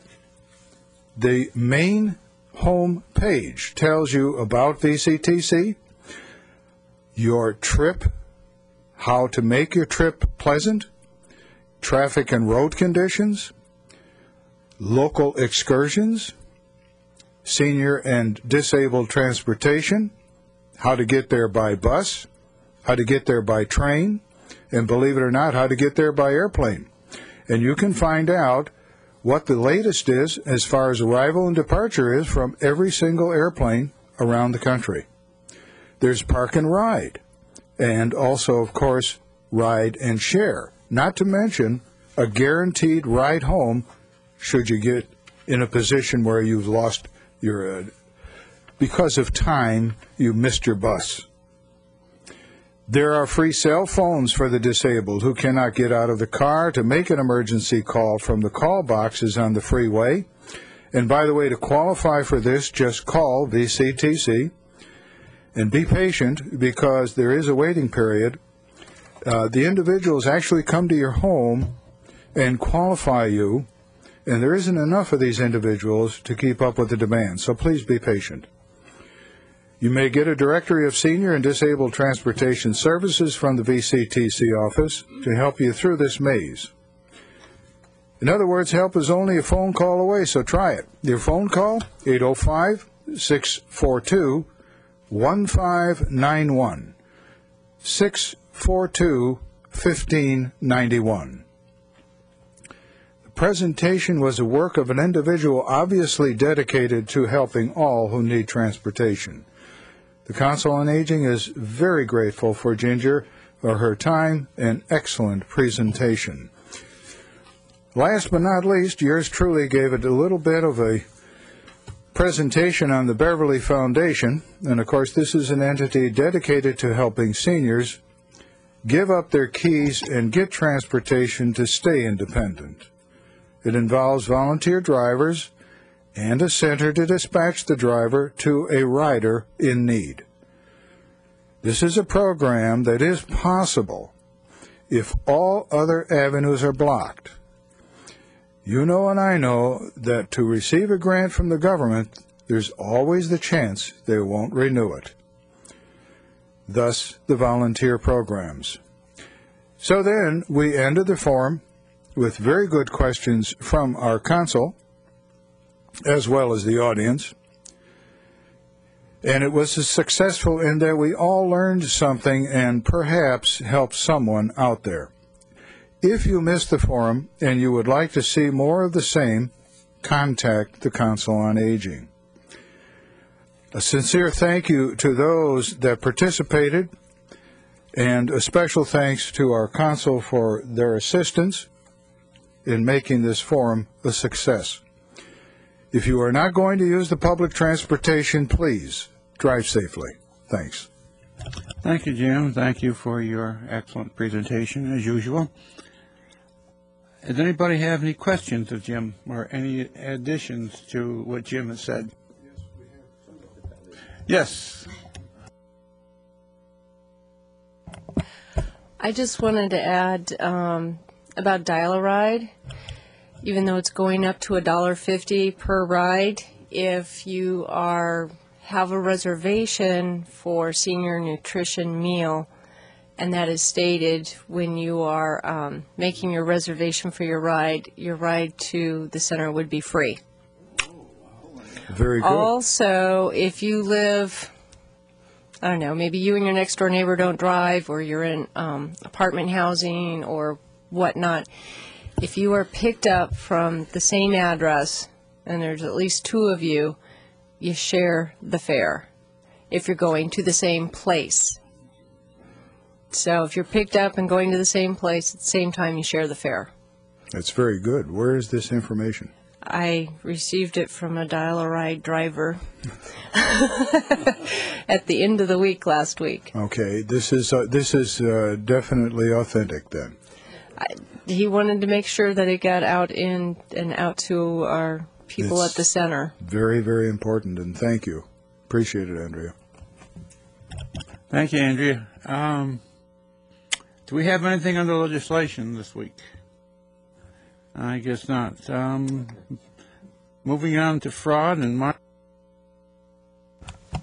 The main home page tells you about VCTC, your trip, how to make your trip pleasant, traffic and road conditions, local excursions, senior and disabled transportation, how to get there by bus, how to get there by train, and believe it or not, how to get there by airplane. And you can find out what the latest is as far as arrival and departure is from every single airplane around the country. There's park and ride, and also, of course, ride and share, not to mention a guaranteed ride home should you get in a position where you've lost your, because of time, you missed your bus. There are free cell phones for the disabled who cannot get out of the car to make an emergency call from the call boxes on the freeway. And by the way, to qualify for this, just call VCTC and be patient because there is a waiting period. The individuals actually come to your home and qualify you, and there isn't enough of these individuals to keep up with the demand, so please be patient. You may get a directory of senior and disabled transportation services from the VCTC office to help you through this maze. In other words, help is only a phone call away, so try it. Your phone call, 805-642-1591, 642-1591. The presentation was a work of an individual obviously dedicated to helping all who need transportation. The Council on Aging is very grateful for Ginger for her time and excellent presentation. Last but not least, yours truly gave it a little bit of a presentation on the Beverly Foundation, and of course this is an entity dedicated to helping seniors give up their keys and get transportation to stay independent. It involves volunteer drivers and a center to dispatch the driver to a rider in need. This is a program that is possible if all other avenues are blocked. You know and I know that to receive a grant from the government, there's always the chance they won't renew it. Thus, the volunteer programs. So then, we ended the forum with very good questions from our council, as well as the audience. And it was successful in that we all learned something and perhaps helped someone out there. If you missed the forum and you would like to see more of the same, contact the Council on Aging. A sincere thank you to those that participated, and a special thanks to our council for their assistance in making this forum a success. If you are not going to use the public transportation, please drive safely. Thanks. Thank you, Jim. Thank you for your excellent presentation, as usual. Does anybody have any questions of Jim or any additions to what Jim has said? Yes. I just wanted to add about Dial-A-Ride. Even though it's going up to $1.50 per ride, if you have a reservation for senior nutrition meal, and that is stated when you are making your reservation for your ride to the center would be free. Very good. Also, if you live, I don't know, maybe you and your next door neighbor don't drive, or you're in apartment housing or whatnot, if you are picked up from the same address and there's at least two of you, you share the fare if you're going to the same place. So if you're picked up and going to the same place at the same time, you share the fare. That's very good. Where is this information? I received it from a Dial-A-Ride driver at the end of the week last week. Okay, this is definitely authentic then. He wanted to make sure that it got out and out to our people at the center. Very, very important, and thank you. Appreciate it, Andrea. Thank you, Andrea. Do we have anything under legislation this week? I guess not. Moving on to fraud and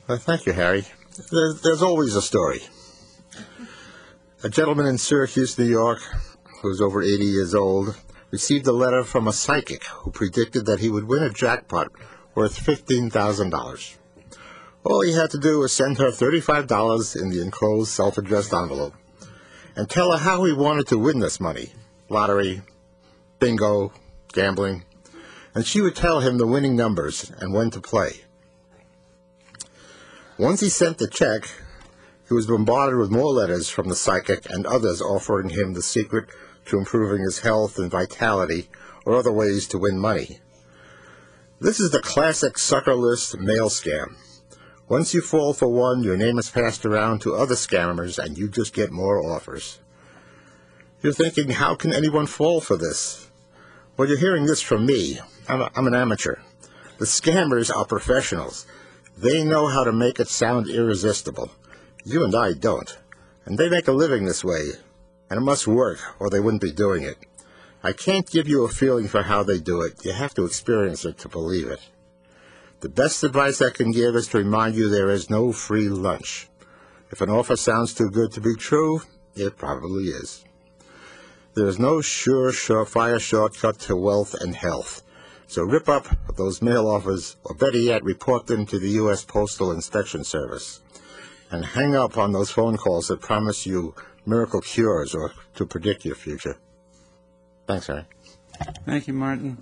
Thank you, Harry. There's always a story. A gentleman in Syracuse, New York, who's over 80 years old, received a letter from a psychic who predicted that he would win a jackpot worth $15,000. All he had to do was send her $35 in the enclosed self-addressed envelope and tell her how he wanted to win this money: lottery, bingo, gambling, and she would tell him the winning numbers and when to play. Once he sent the check, he was bombarded with more letters from the psychic and others offering him the secret to improving his health and vitality or other ways to win money. This is the classic sucker list mail scam. Once you fall for one, your name is passed around to other scammers and you just get more offers. You're thinking, how can anyone fall for this? Well, you're hearing this from me. I'm an amateur. The scammers are professionals. They know how to make it sound irresistible. You and I don't. And they make a living this way. And it must work, or they wouldn't be doing it. I can't give you a feeling for how they do it. You have to experience it to believe it. The best advice I can give is to remind you there is no free lunch. If an offer sounds too good to be true, it probably is. There is no surefire shortcut to wealth and health. So rip up those mail offers, or better yet, report them to the U.S. Postal Inspection Service. And hang up on those phone calls that promise you miracle cures or to predict your future. Thanks, Harry. Thank you, Martin.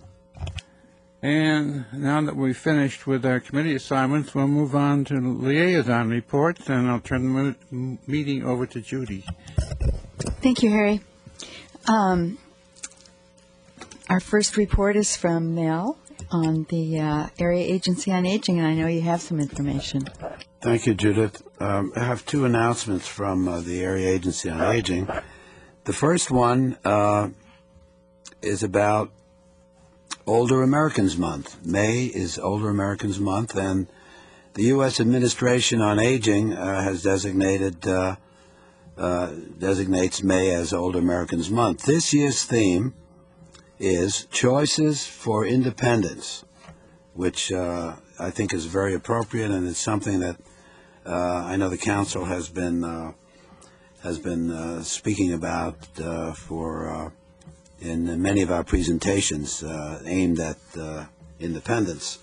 And now that we've finished with our committee assignments, we'll move on to liaison reports, and I'll turn the meeting over to Judy. Thank you, Harry. Our first report is from Mel on the Area Agency on Aging, and I know you have some information. Thank you, Judith. I have two announcements from the Area Agency on Aging. The first one is about Older Americans Month. May is Older Americans Month, and the U.S. Administration on Aging has designates May as Older Americans Month. This year's theme is Choices for Independence, which I think is very appropriate, and it's something that I know the Council has been speaking about in many of our presentations aimed at independence.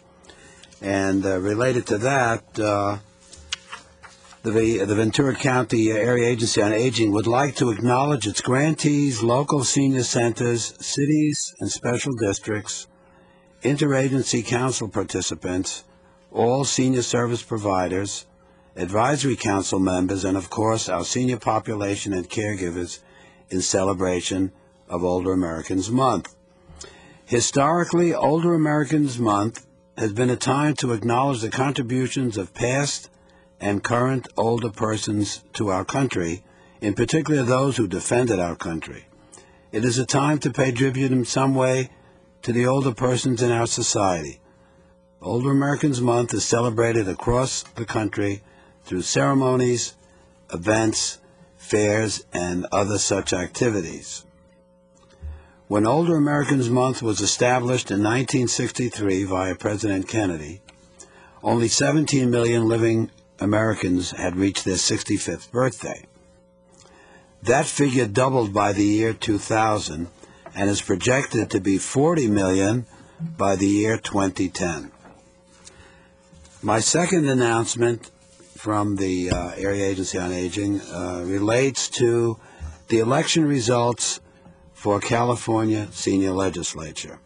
And related to that, the Ventura County Area Agency on Aging would like to acknowledge its grantees, local senior centers, cities and special districts, interagency council participants, all senior service providers, advisory council members, and of course our senior population and caregivers in celebration of Older Americans Month. Historically, Older Americans Month has been a time to acknowledge the contributions of past and current older persons to our country, in particular those who defended our country. It is a time to pay tribute in some way to the older persons in our society. Older Americans Month is celebrated across the country through ceremonies, events, fairs, and other such activities. When Older Americans Month was established in 1963 via President Kennedy, only 17 million living Americans had reached their 65th birthday. That figure doubled by the year 2000 and is projected to be 40 million by the year 2010. My second announcement from the Area Agency on Aging relates to the election results for California Senior Legislature.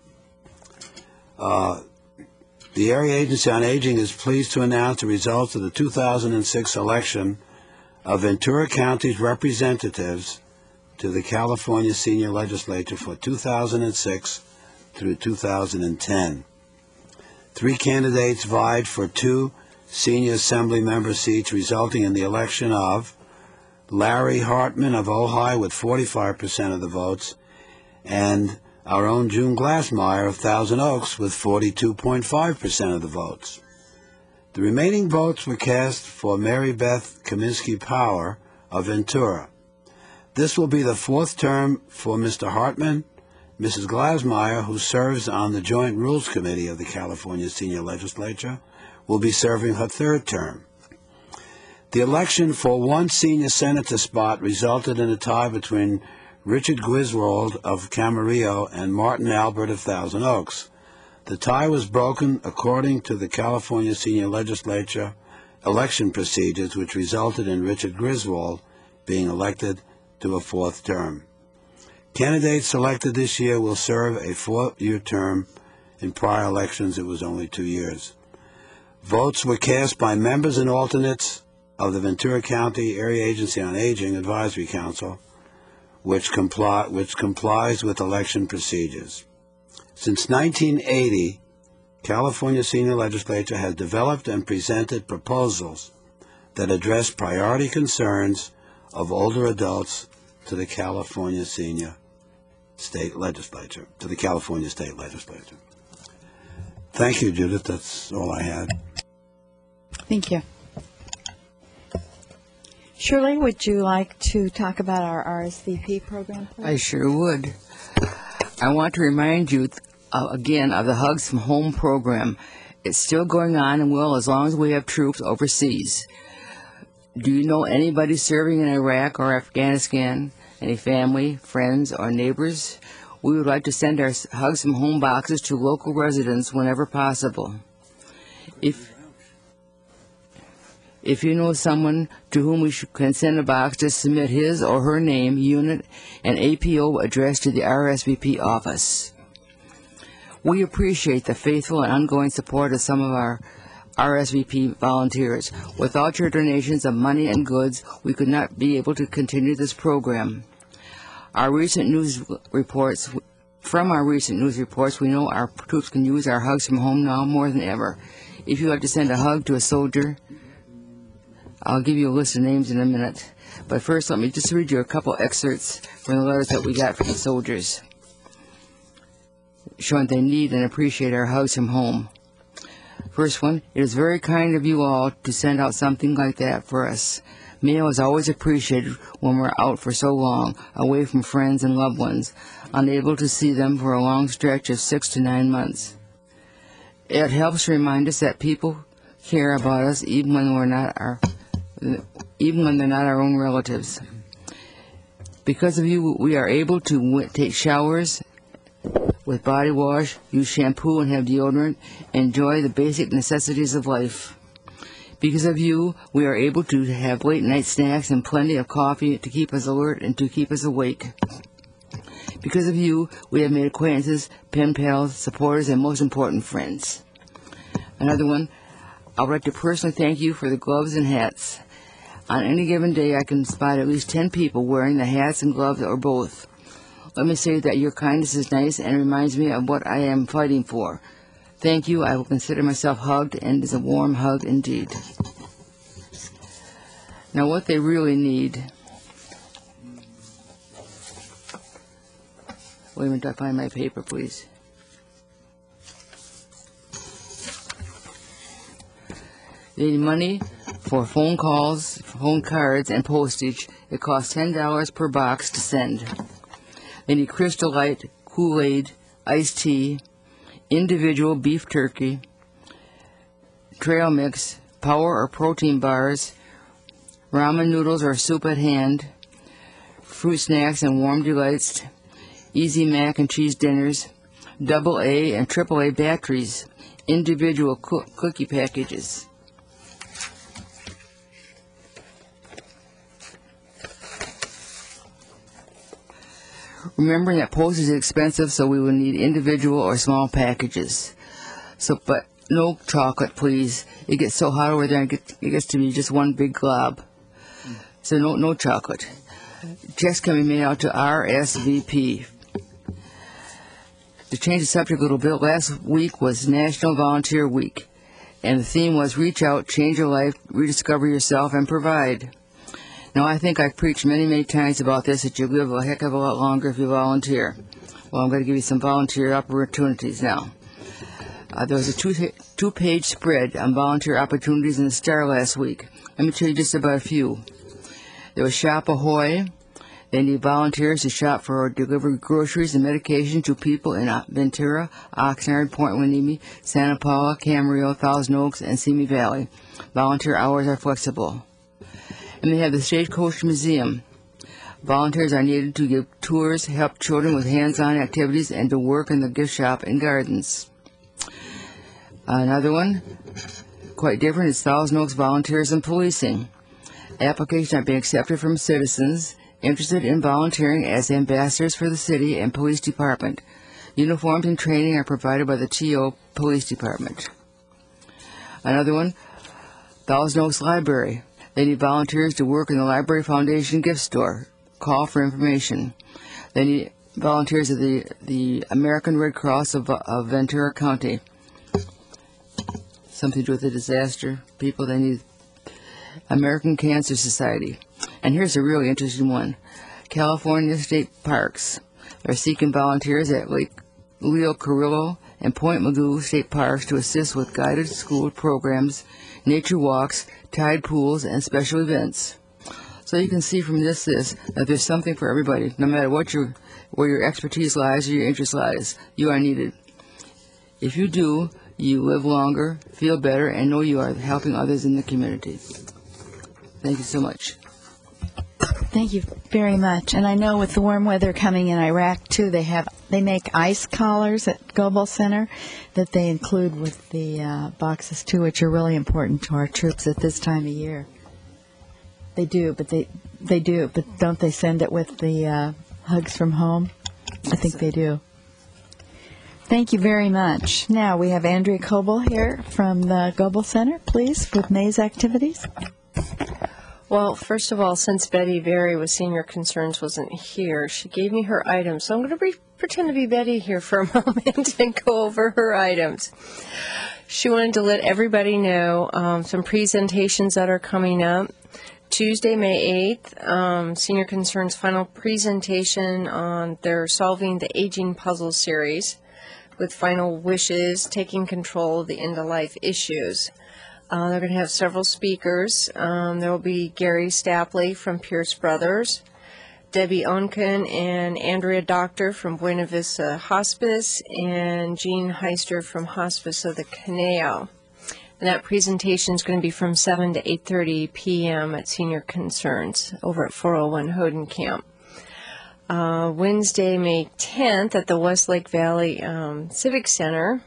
The Area Agency on Aging is pleased to announce the results of the 2006 election of Ventura County's representatives to the California Senior Legislature for 2006 through 2010. 3 candidates vied for 2 senior assembly member seats, resulting in the election of Larry Hartman of Ojai with 45% of the votes, and our own June Glassmeyer of Thousand Oaks with 42.5% of the votes. The remaining votes were cast for Mary Beth Kaminsky Power of Ventura. This will be the 4th term for Mr. Hartman. Mrs. Glassmeyer, who serves on the Joint Rules Committee of the California Senior Legislature, will be serving her 3rd term. The election for 1 senior senator spot resulted in a tie between Richard Griswold of Camarillo and Martin Albert of Thousand Oaks. The tie was broken according to the California Senior Legislature election procedures, which resulted in Richard Griswold being elected to a 4th term. Candidates selected this year will serve a 4-year term. In prior elections, it was only 2 years. Votes were cast by members and alternates of the Ventura County Area Agency on Aging Advisory Council, which complies with election procedures. Since 1980, California Senior Legislature has developed and presented proposals that address priority concerns of older adults to the California State Legislature. Thank you, Judith. That's all I had. Thank you. Shirley, would you like to talk about our RSVP program, please? I sure would. I want to remind you again of the Hugs from Home program. It's still going on and will as long as we have troops overseas. Do you know anybody serving in Iraq or Afghanistan? Any family, friends, or neighbors? We would like to send our Hugs from Home boxes to local residents whenever possible. If you know someone to whom we can send a box, just submit his or her name, unit, and APO address to the RSVP office. We appreciate the faithful and ongoing support of some of our RSVP volunteers. Without your donations of money and goods, we could not be able to continue this program. From our recent news reports, we know our troops can use our Hugs from Home now more than ever. If you have to send a hug to a soldier, I'll give you a list of names in a minute. But first, let me just read you a couple excerpts from the letters that we got from the soldiers, showing they need and appreciate our hugs from home. First one, it is very kind of you all to send out something like that for us. Mail is always appreciated when we're out for so long, away from friends and loved ones, unable to see them for a long stretch of 6 to 9 months. It helps remind us that people care about us even when they're not our own relatives. Because of you, we are able to take showers with body wash, use shampoo and have deodorant, enjoy the basic necessities of life. Because of you, we are able to have late night snacks and plenty of coffee to keep us alert and to keep us awake. Because of you, we have made acquaintances, pen pals, supporters, and most important, friends. Another one, I would like to personally thank you for the gloves and hats. On any given day, I can spot at least 10 people wearing the hats and gloves or both. Let me say that your kindness is nice and reminds me of what I am fighting for. Thank you. I will consider myself hugged, and it is a warm hug indeed. Now, what they really need. Wait a minute, I find my paper, please. They need money for phone calls, phone cards, and postage. It costs $10 per box to send. They need Crystal Light, Kool-Aid, iced tea, individual beef turkey, trail mix, power or protein bars, ramen noodles or soup at hand, fruit snacks and warm delights, easy mac and cheese dinners, AA and AAA batteries, individual cookie packages. Remembering that postage is expensive, so we will need individual or small packages. But no chocolate, please. It gets so hot over there, and it gets to be just one big glob. So no chocolate. Checks can be made out to RSVP. To change the subject a little bit, last week was National Volunteer Week, and the theme was Reach Out, Change Your Life, Rediscover Yourself, and Provide. Now, I think I've preached many, many times about this, that you live a heck of a lot longer if you volunteer. Well, I'm going to give you some volunteer opportunities now. There was a two-page spread on volunteer opportunities in the Star last week. Let me tell you just about a few. There was Shop Ahoy. They need volunteers to shop for or deliver groceries and medication to people in Ventura, Oxnard, Point Hueneme, Santa Paula, Camarillo, Thousand Oaks, and Simi Valley. Volunteer hours are flexible. And they have the Stagecoach Museum. Volunteers are needed to give tours, help children with hands-on activities, and to work in the gift shop and gardens. Another one, quite different, is Thousand Oaks Volunteers in Policing. Applications are being accepted from citizens interested in volunteering as ambassadors for the city and police department. Uniforms and training are provided by the TO Police Department. Another one, Thousand Oaks Library. They need volunteers to work in the Library Foundation gift store. Call for information. They need volunteers of the American Red Cross of Ventura County. Something to do with the disaster. People, they need American Cancer Society. And here's a really interesting one. California State Parks. They're seeking volunteers at Lake Leo Carrillo and Point Mugu State Parks to assist with guided school programs, nature walks, tide pools, and special events. So you can see from this that there's something for everybody. No matter where your expertise lies or your interest lies, you are needed. If you do, you live longer, feel better, and know you are helping others in the community. Thank you so much. Thank you very much. And I know with the warm weather coming in Iraq too, they make ice collars at Global Center that they include with the boxes too, which are really important to our troops at this time of year. They do, but don't they send it with the hugs from home? I think they do. Thank you very much. Now we have Andrea Coble here from the Global Center, please, with May's activities. Well, first of all, since Betty Berry with Senior Concerns wasn't here, she gave me her items. So I'm going to pretend to be Betty here for a moment and go over her items. She wanted to let everybody know some presentations that are coming up. Tuesday, May 8th, Senior Concerns final presentation on their Solving the Aging Puzzle series with final wishes, taking control of the end-of-life issues. They're going to have several speakers. There will be Gary Stapley from Pierce Brothers, Debbie Onken and Andrea Doctor from Buena Vista Hospice, and Jean Heister from Hospice of the Caneo. And that presentation is going to be from 7 to 8:30 p.m. at Senior Concerns over at 401 Hoden Camp. Wednesday, May 10th at the Westlake Valley Civic Center,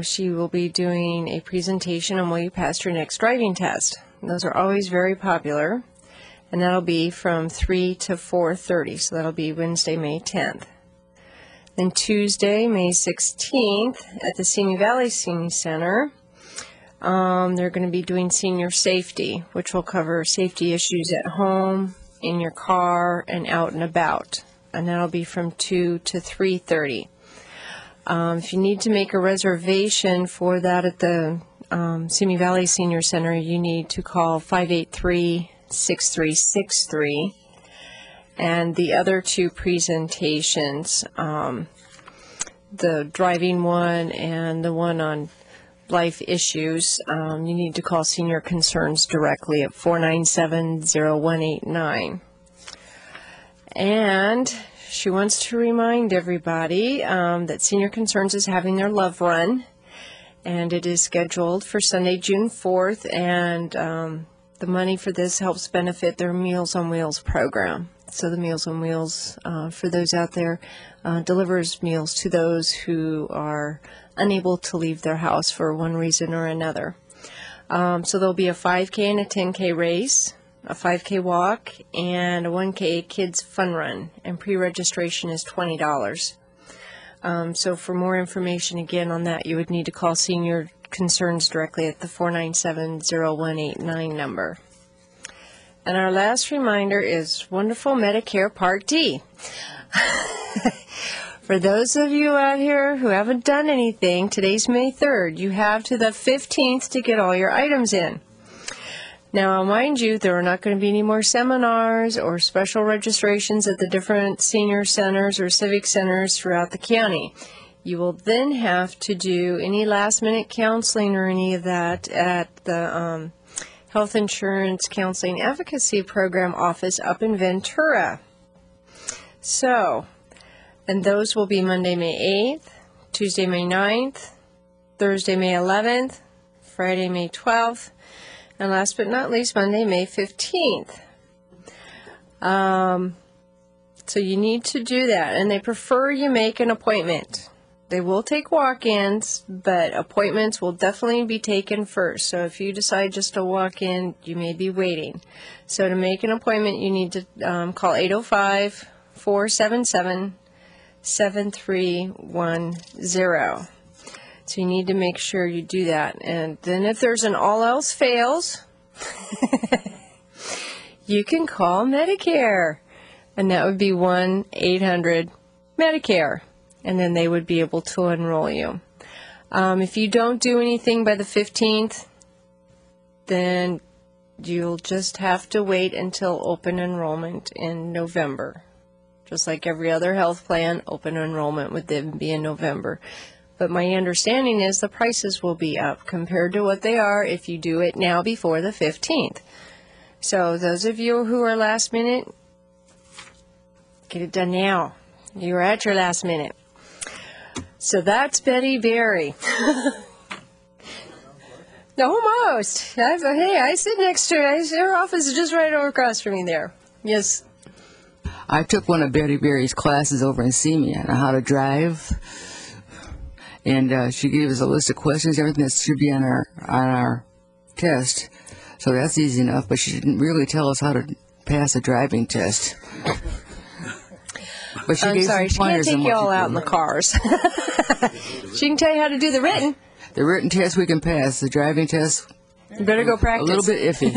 she will be doing a presentation on will you pass your next driving test. Those are always very popular, and that'll be from 3 to 4:30, so that'll be Wednesday, May 10th. Then Tuesday, May 16th at the Simi Valley Senior Center, they're going to be doing senior safety, which will cover safety issues at home, in your car, and out and about. And that'll be from 2 to 3:30. If you need to make a reservation for that at the Simi Valley Senior Center, you need to call 583-6363. And the other two presentations, the driving one and the one on life issues, you need to call Senior Concerns directly at 497-0189. And she wants to remind everybody that Senior Concerns is having their Love Run, and it is scheduled for Sunday, June 4th, and the money for this helps benefit their Meals on Wheels program. So the Meals on Wheels, for those out there, delivers meals to those who are unable to leave their house for one reason or another. So there'll be a 5K and a 10K race, a 5K walk, and a 1K kids fun run, and pre-registration is $20. So for more information again on that, you would need to call Senior Concerns directly at the 497-0189 number. And our last reminder is wonderful Medicare Part D. For those of you out here who haven't done anything, today's May 3rd. You have to the 15th to get all your items in. Now, I'll mind you, there are not going to be any more seminars or special registrations at the different senior centers or civic centers throughout the county. You will then have to do any last-minute counseling or any of that at the Health Insurance Counseling Advocacy Program office up in Ventura. So, and those will be Monday, May 8th, Tuesday, May 9th, Thursday, May 11th, Friday, May 12th, and last but not least, Monday, May 15th. So you need to do that, and they prefer you make an appointment. They will take walk-ins, but appointments will definitely be taken first. So if you decide just to walk in, you may be waiting. So to make an appointment, you need to call 805-477-7310. So you need to make sure you do that. And then if there's an all else fails, you can call Medicare. And that would be 1-800-MEDICARE. And then they would be able to enroll you. If you don't do anything by the 15th, then you'll just have to wait until open enrollment in November. Just like every other health plan, open enrollment would then be in November. But my understanding is the prices will be up compared to what they are if you do it now before the 15th. So those of you who are last minute, get it done now. You're at your last minute. So that's Betty Berry. Almost. Hey, I sit next to her. Her office is just right over across from me there. Yes. I took one of Betty Berry's classes over in Simi on how to drive, and she gave us a list of questions, everything that should be on our test. So that's easy enough, but she didn't really tell us how to pass a driving test. But I'm sorry, she can't take you all out in the cars. She can tell you how to do the written. The written test we can pass. The driving test, you better go practice. A little bit iffy.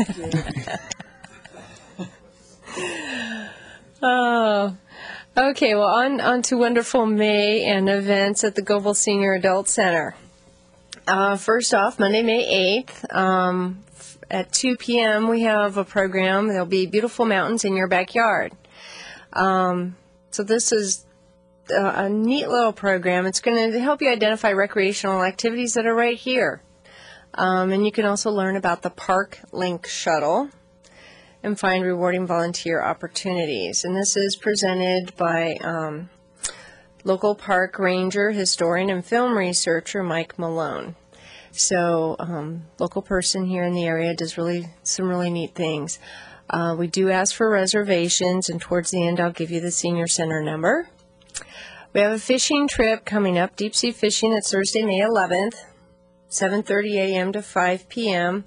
Oh, okay. Well, on to wonderful May and events at the Goville Senior Adult Center. First off, Monday, May 8th, at 2 p.m., we have a program. There'll be beautiful mountains in your backyard. So this is a neat little program. It's going to help you identify recreational activities that are right here. And you can also learn about the Park Link Shuttle and find rewarding volunteer opportunities. And this is presented by local park ranger, historian, and film researcher Mike Malone. So local person here in the area does some really neat things. We do ask for reservations, and towards the end I'll give you the senior center number. We have a fishing trip coming up, deep sea fishing. It's Thursday, May 11th, 7:30 a.m. to 5 p.m.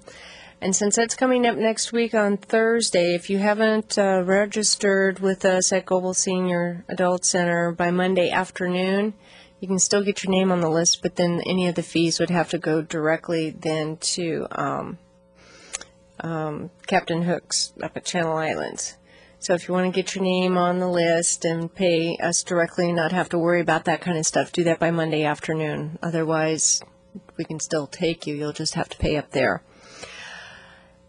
And since that's coming up next week on Thursday, if you haven't registered with us at Global Senior Adult Center by Monday afternoon, you can still get your name on the list, but then any of the fees would have to go directly then to Captain Hooks up at Channel Islands. So if you want to get your name on the list and pay us directly and not have to worry about that kind of stuff, do that by Monday afternoon. Otherwise, we can still take you. You'll just have to pay up there.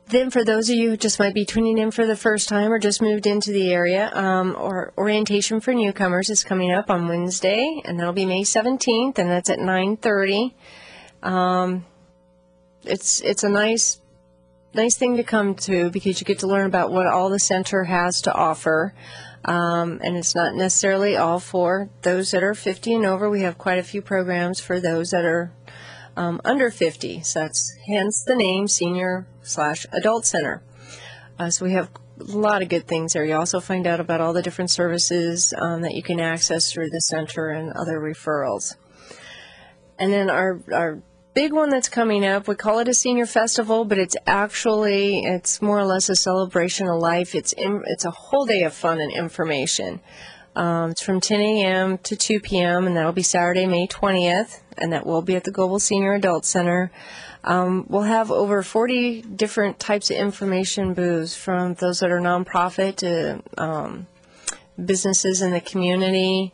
Then for those of you who just might be tuning in for the first time or just moved into the area, or orientation for newcomers is coming up on Wednesday, and that'll be May 17th, and that's at 9:30. It's a nice thing to come to because you get to learn about what all the center has to offer. And it's not necessarily all for those that are 50 and over. We have quite a few programs for those that are under 50. So that's hence the name Senior/Adult Center. So we have a lot of good things there. You also find out about all the different services that you can access through the center and other referrals. And then our big one that's coming up, we call it a senior festival, but it's more or less a celebration of life. It's a whole day of fun and information. It's from 10 a.m. to 2 p.m., and that'll be Saturday, May 20th, and that will be at the Global Senior Adult Center. We'll have over 40 different types of information booths, from those that are nonprofit to businesses in the community,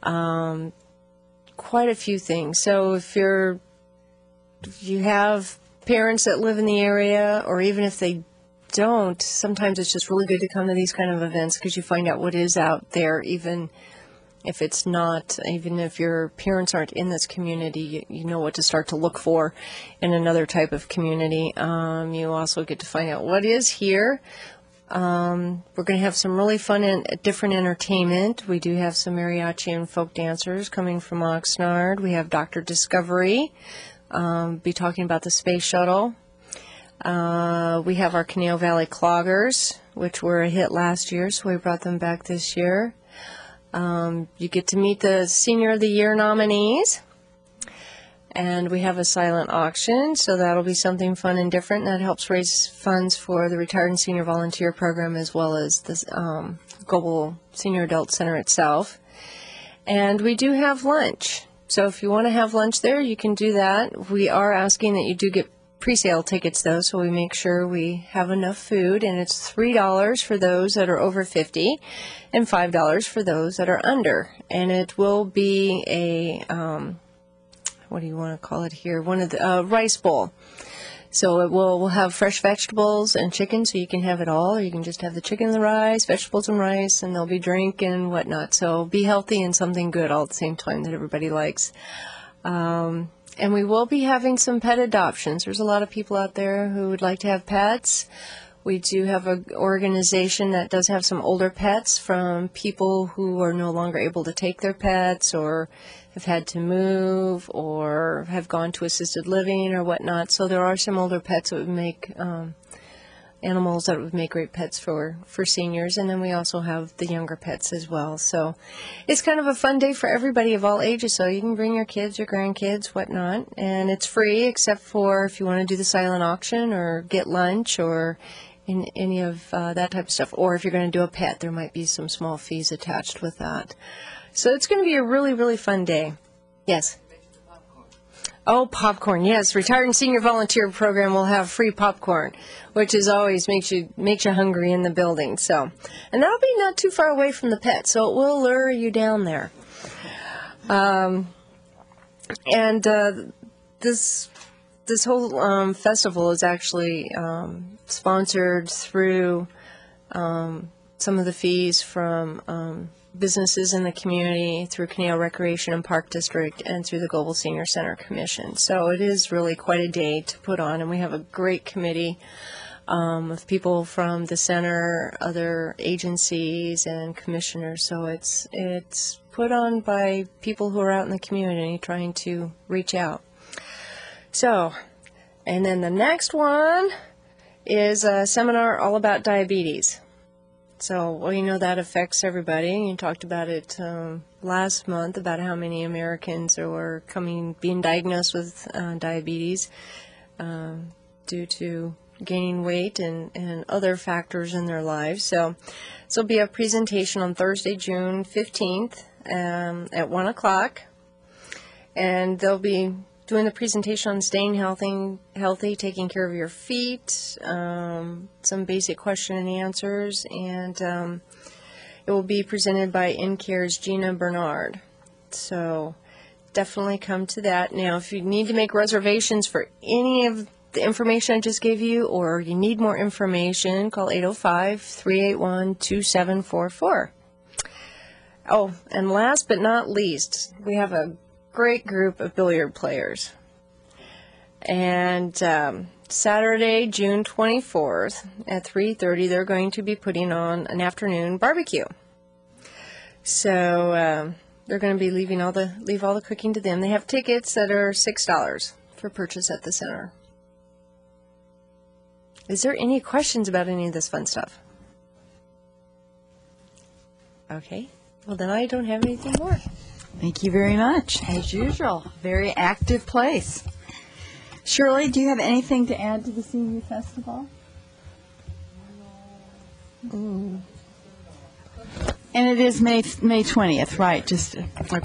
quite a few things. So if you have parents that live in the area, or even if they don't, sometimes it's just really good to come to these kind of events because you find out what is out there, even if your parents aren't in this community, you know what to start to look for in another type of community. You also get to find out what is here. We're going to have some really fun and different entertainment. We do have some mariachi and folk dancers coming from Oxnard. We have Dr. Discovery. Be talking about the space shuttle. We have our Canal Valley Cloggers, which were a hit last year, so we brought them back this year. You get to meet the Senior of the Year nominees. And we have a silent auction, so that'll be something fun and different. That helps raise funds for the Retired and Senior Volunteer Program as well as the Global Senior Adult Center itself. And we do have lunch. So if you want to have lunch there, you can do that. We are asking that you do get pre-sale tickets, though, so we make sure we have enough food. And it's $3 for those that are over 50 and $5 for those that are under. And it will be a, what do you want to call it here? One of the rice bowl. So we'll have fresh vegetables and chicken, so you can have it all. Or you can just have the chicken and the rice, vegetables and rice, and there'll be drink and whatnot. So be healthy and something good all at the same time that everybody likes. And we will be having some pet adoptions. There's a lot of people out there who would like to have pets. We do have an organization that does have some older pets from people who are no longer able to take their pets or have had to move or have gone to assisted living or whatnot. So there are some older pets that would make animals that would make great pets for seniors. And then we also have the younger pets as well. So it's kind of a fun day for everybody of all ages. So you can bring your kids, your grandkids, whatnot. And it's free except for if you want to do the silent auction or get lunch or in any of that type of stuff. Or if you're going to do a pet, there might be some small fees attached with that. So it's going to be a really, really fun day. Yes? Oh, popcorn, yes. Retired and Senior Volunteer Program will have free popcorn, which is always makes you hungry in the building. So, and that'll be not too far away from the pet, so it will lure you down there. This this whole festival is actually sponsored through some of the fees from businesses in the community, through Canal Recreation and Park District, and through the Global Senior Center Commission. So it is really quite a day to put on, and we have a great committee of people from the center, other agencies, and commissioners. So it's put on by people who are out in the community trying to reach out. So, and then the next one is a seminar all about diabetes. So, well, you know that affects everybody. You talked about it last month, about how many Americans are being diagnosed with diabetes due to gaining weight and other factors in their lives. So this will be a presentation on Thursday, June 15th at 1 o'clock. And they'll be doing the presentation on staying healthy, taking care of your feet, some basic question and answers, and it will be presented by InCare's Gina Bernard. So definitely come to that. Now, if you need to make reservations for any of the information I just gave you, or you need more information, call 805-381-2744. Oh, and last but not least, we have a great group of billiard players. And Saturday, June 24th at 3:30, they're going to be putting on an afternoon barbecue. So they're going to be leave all the cooking to them. They have tickets that are $6 for purchase at the center. Is there any questions about any of this fun stuff? Okay. Well, then I don't have anything more. Thank you very much. As usual, very active place. Shirley, do you have anything to add to the Senior Festival? And it is May 20th, right?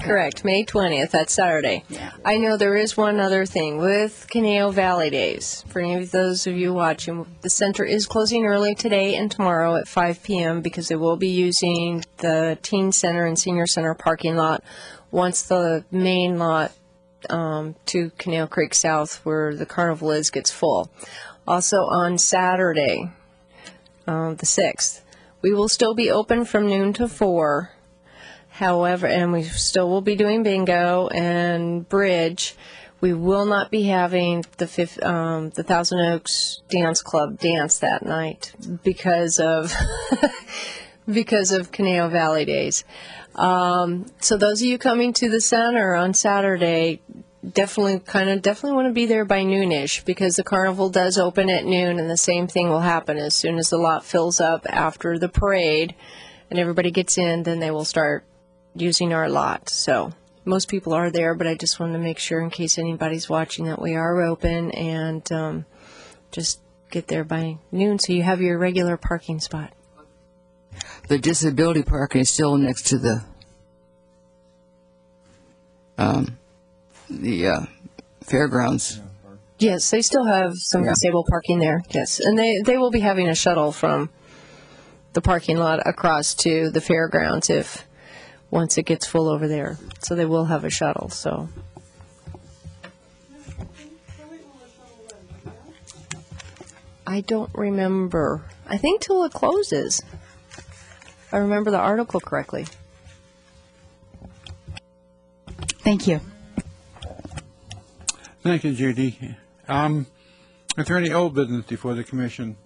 Correct, May 20th, that's Saturday. Yeah. I know there is one other thing with Caneo Valley Days. For any of those of you watching, the center is closing early today and tomorrow at 5 p.m. because they will be using the Teen Center and Senior Center parking lot once the main lot to Canal Creek South, where the carnival is, gets full. Also on Saturday, the 6th, we will still be open from noon to 4. However, and we still will be doing bingo and bridge. We will not be having the Thousand Oaks Dance Club dance that night because of Caneo Valley Days. So those of you coming to the center on Saturday, definitely want to be there by noonish, because the carnival does open at noon, and the same thing will happen as soon as the lot fills up after the parade and everybody gets in, then they will start using our lot. So most people are there, but I just wanted to make sure, in case anybody's watching, that we are open, and just get there by noon so you have your regular parking spot. The disability parking is still next to the fairgrounds. Yes, they still have some disabled parking there, yes. And they will be having a shuttle from the parking lot across to the fairgrounds once it gets full over there. So they will have a shuttle, so. I don't remember. I think till it closes. If I remember the article correctly. Thank you. Thank you, Judy. Is there any old business before the commission?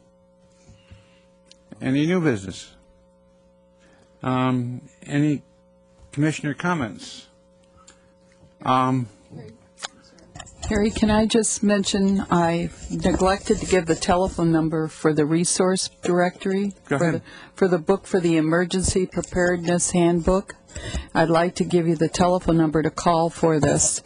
Any new business? Any commissioner comments? Harry, can I just mention I neglected to give the telephone number for the resource directory for the book for the Emergency Preparedness Handbook. I'd like to give you the telephone number to call for this.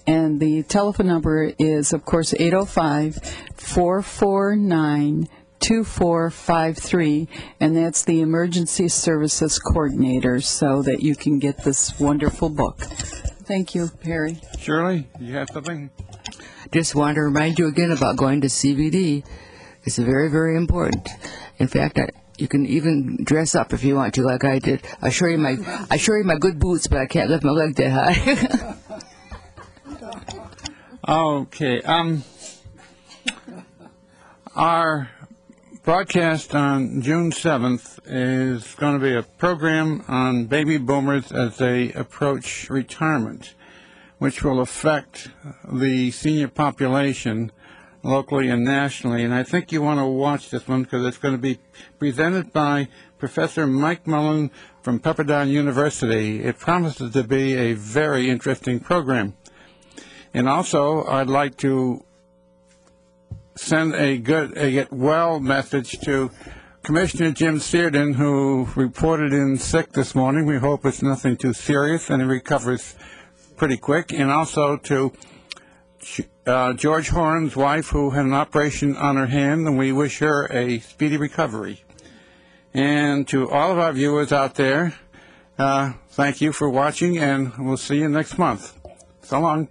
And the telephone number is, of course, 805-449-2453, and that's the Emergency Services Coordinator, so that you can get this wonderful book. Thank you, Harry. Shirley, you have something? Just want to remind you again about going to CBD. It's very, very important. In fact, you can even dress up if you want to, like I did. I show you my good boots, but I can't lift my leg that high. Okay. Our broadcast on June 7th is going to be a program on baby boomers as they approach retirement, which will affect the senior population locally and nationally. And I think you want to watch this one because it's going to be presented by Professor Mike Mullen from Pepperdine University. It promises to be a very interesting program. And also, I'd like to send a get well message to Commissioner Jim Seardon, who reported in sick this morning. We hope it's nothing too serious and he recovers pretty quick. And also to George Horan's wife, who had an operation on her hand, and we wish her a speedy recovery. And to all of our viewers out there, thank you for watching, and we'll see you next month. So long.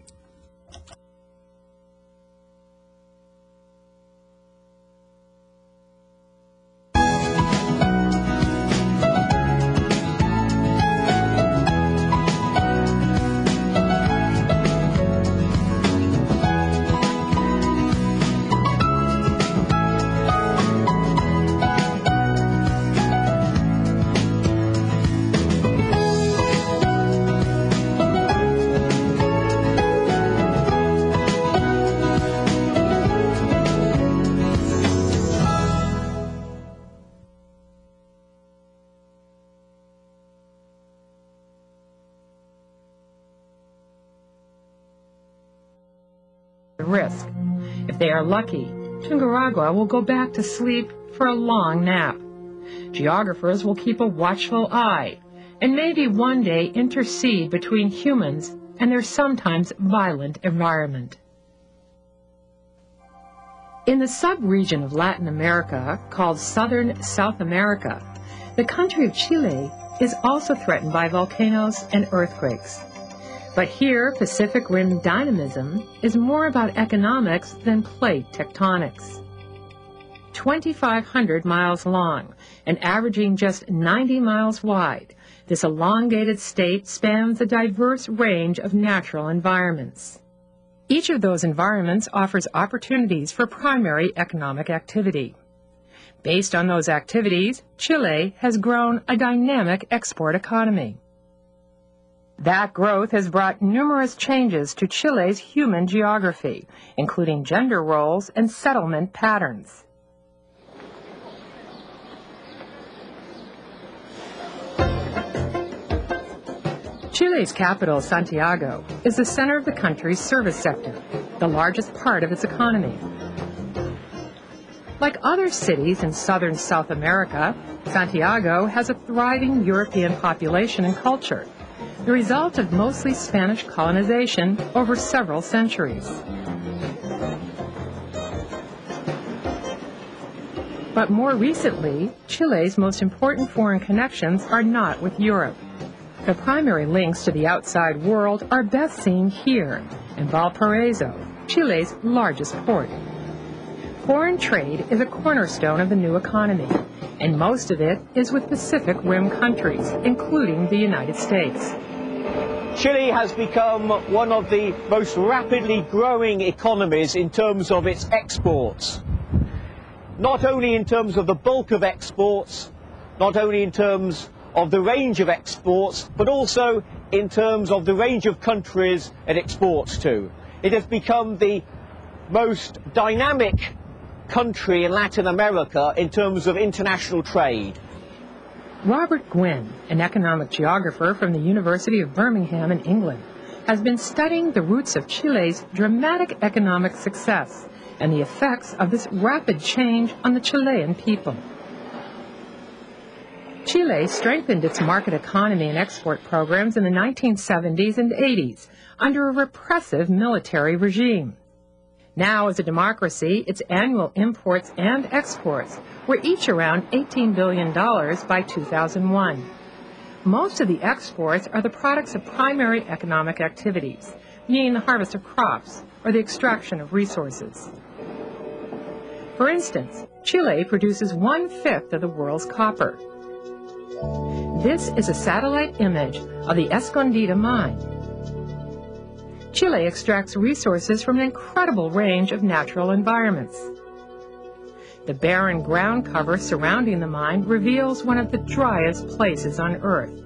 Risk. If they are lucky, Tungaragua will go back to sleep for a long nap. Geographers will keep a watchful eye and maybe one day intercede between humans and their sometimes violent environment. In the sub-region of Latin America called Southern South America, the country of Chile is also threatened by volcanoes and earthquakes. But here, Pacific Rim dynamism is more about economics than plate tectonics. 2,500 miles long and averaging just 90 miles wide, this elongated state spans a diverse range of natural environments. Each of those environments offers opportunities for primary economic activity. Based on those activities, Chile has grown a dynamic export economy. That growth has brought numerous changes to Chile's human geography, including gender roles and settlement patterns. Chile's capital, Santiago, is the center of the country's service sector, the largest part of its economy. Like other cities in southern South America, Santiago has a thriving European population and culture, the result of mostly Spanish colonization over several centuries. But more recently, Chile's most important foreign connections are not with Europe. The primary links to the outside world are best seen here, in Valparaiso, Chile's largest port. Foreign trade is a cornerstone of the new economy, and most of it is with Pacific Rim countries, including the United States. Chile has become one of the most rapidly growing economies in terms of its exports. Not only in terms of the bulk of exports, not only in terms of the range of exports, but also in terms of the range of countries it exports to. It has become the most dynamic country in Latin America in terms of international trade. Robert Gwynn, an economic geographer from the University of Birmingham in England, has been studying the roots of Chile's dramatic economic success and the effects of this rapid change on the Chilean people. Chile strengthened its market economy and export programs in the 1970s and 80s under a repressive military regime. Now, as a democracy, its annual imports and exports were each around $18 billion by 2001. Most of the exports are the products of primary economic activities, meaning the harvest of crops or the extraction of resources. For instance, Chile produces 1/5 of the world's copper. This is a satellite image of the Escondida mine. Chile extracts resources from an incredible range of natural environments. The barren ground cover surrounding the mine reveals one of the driest places on Earth.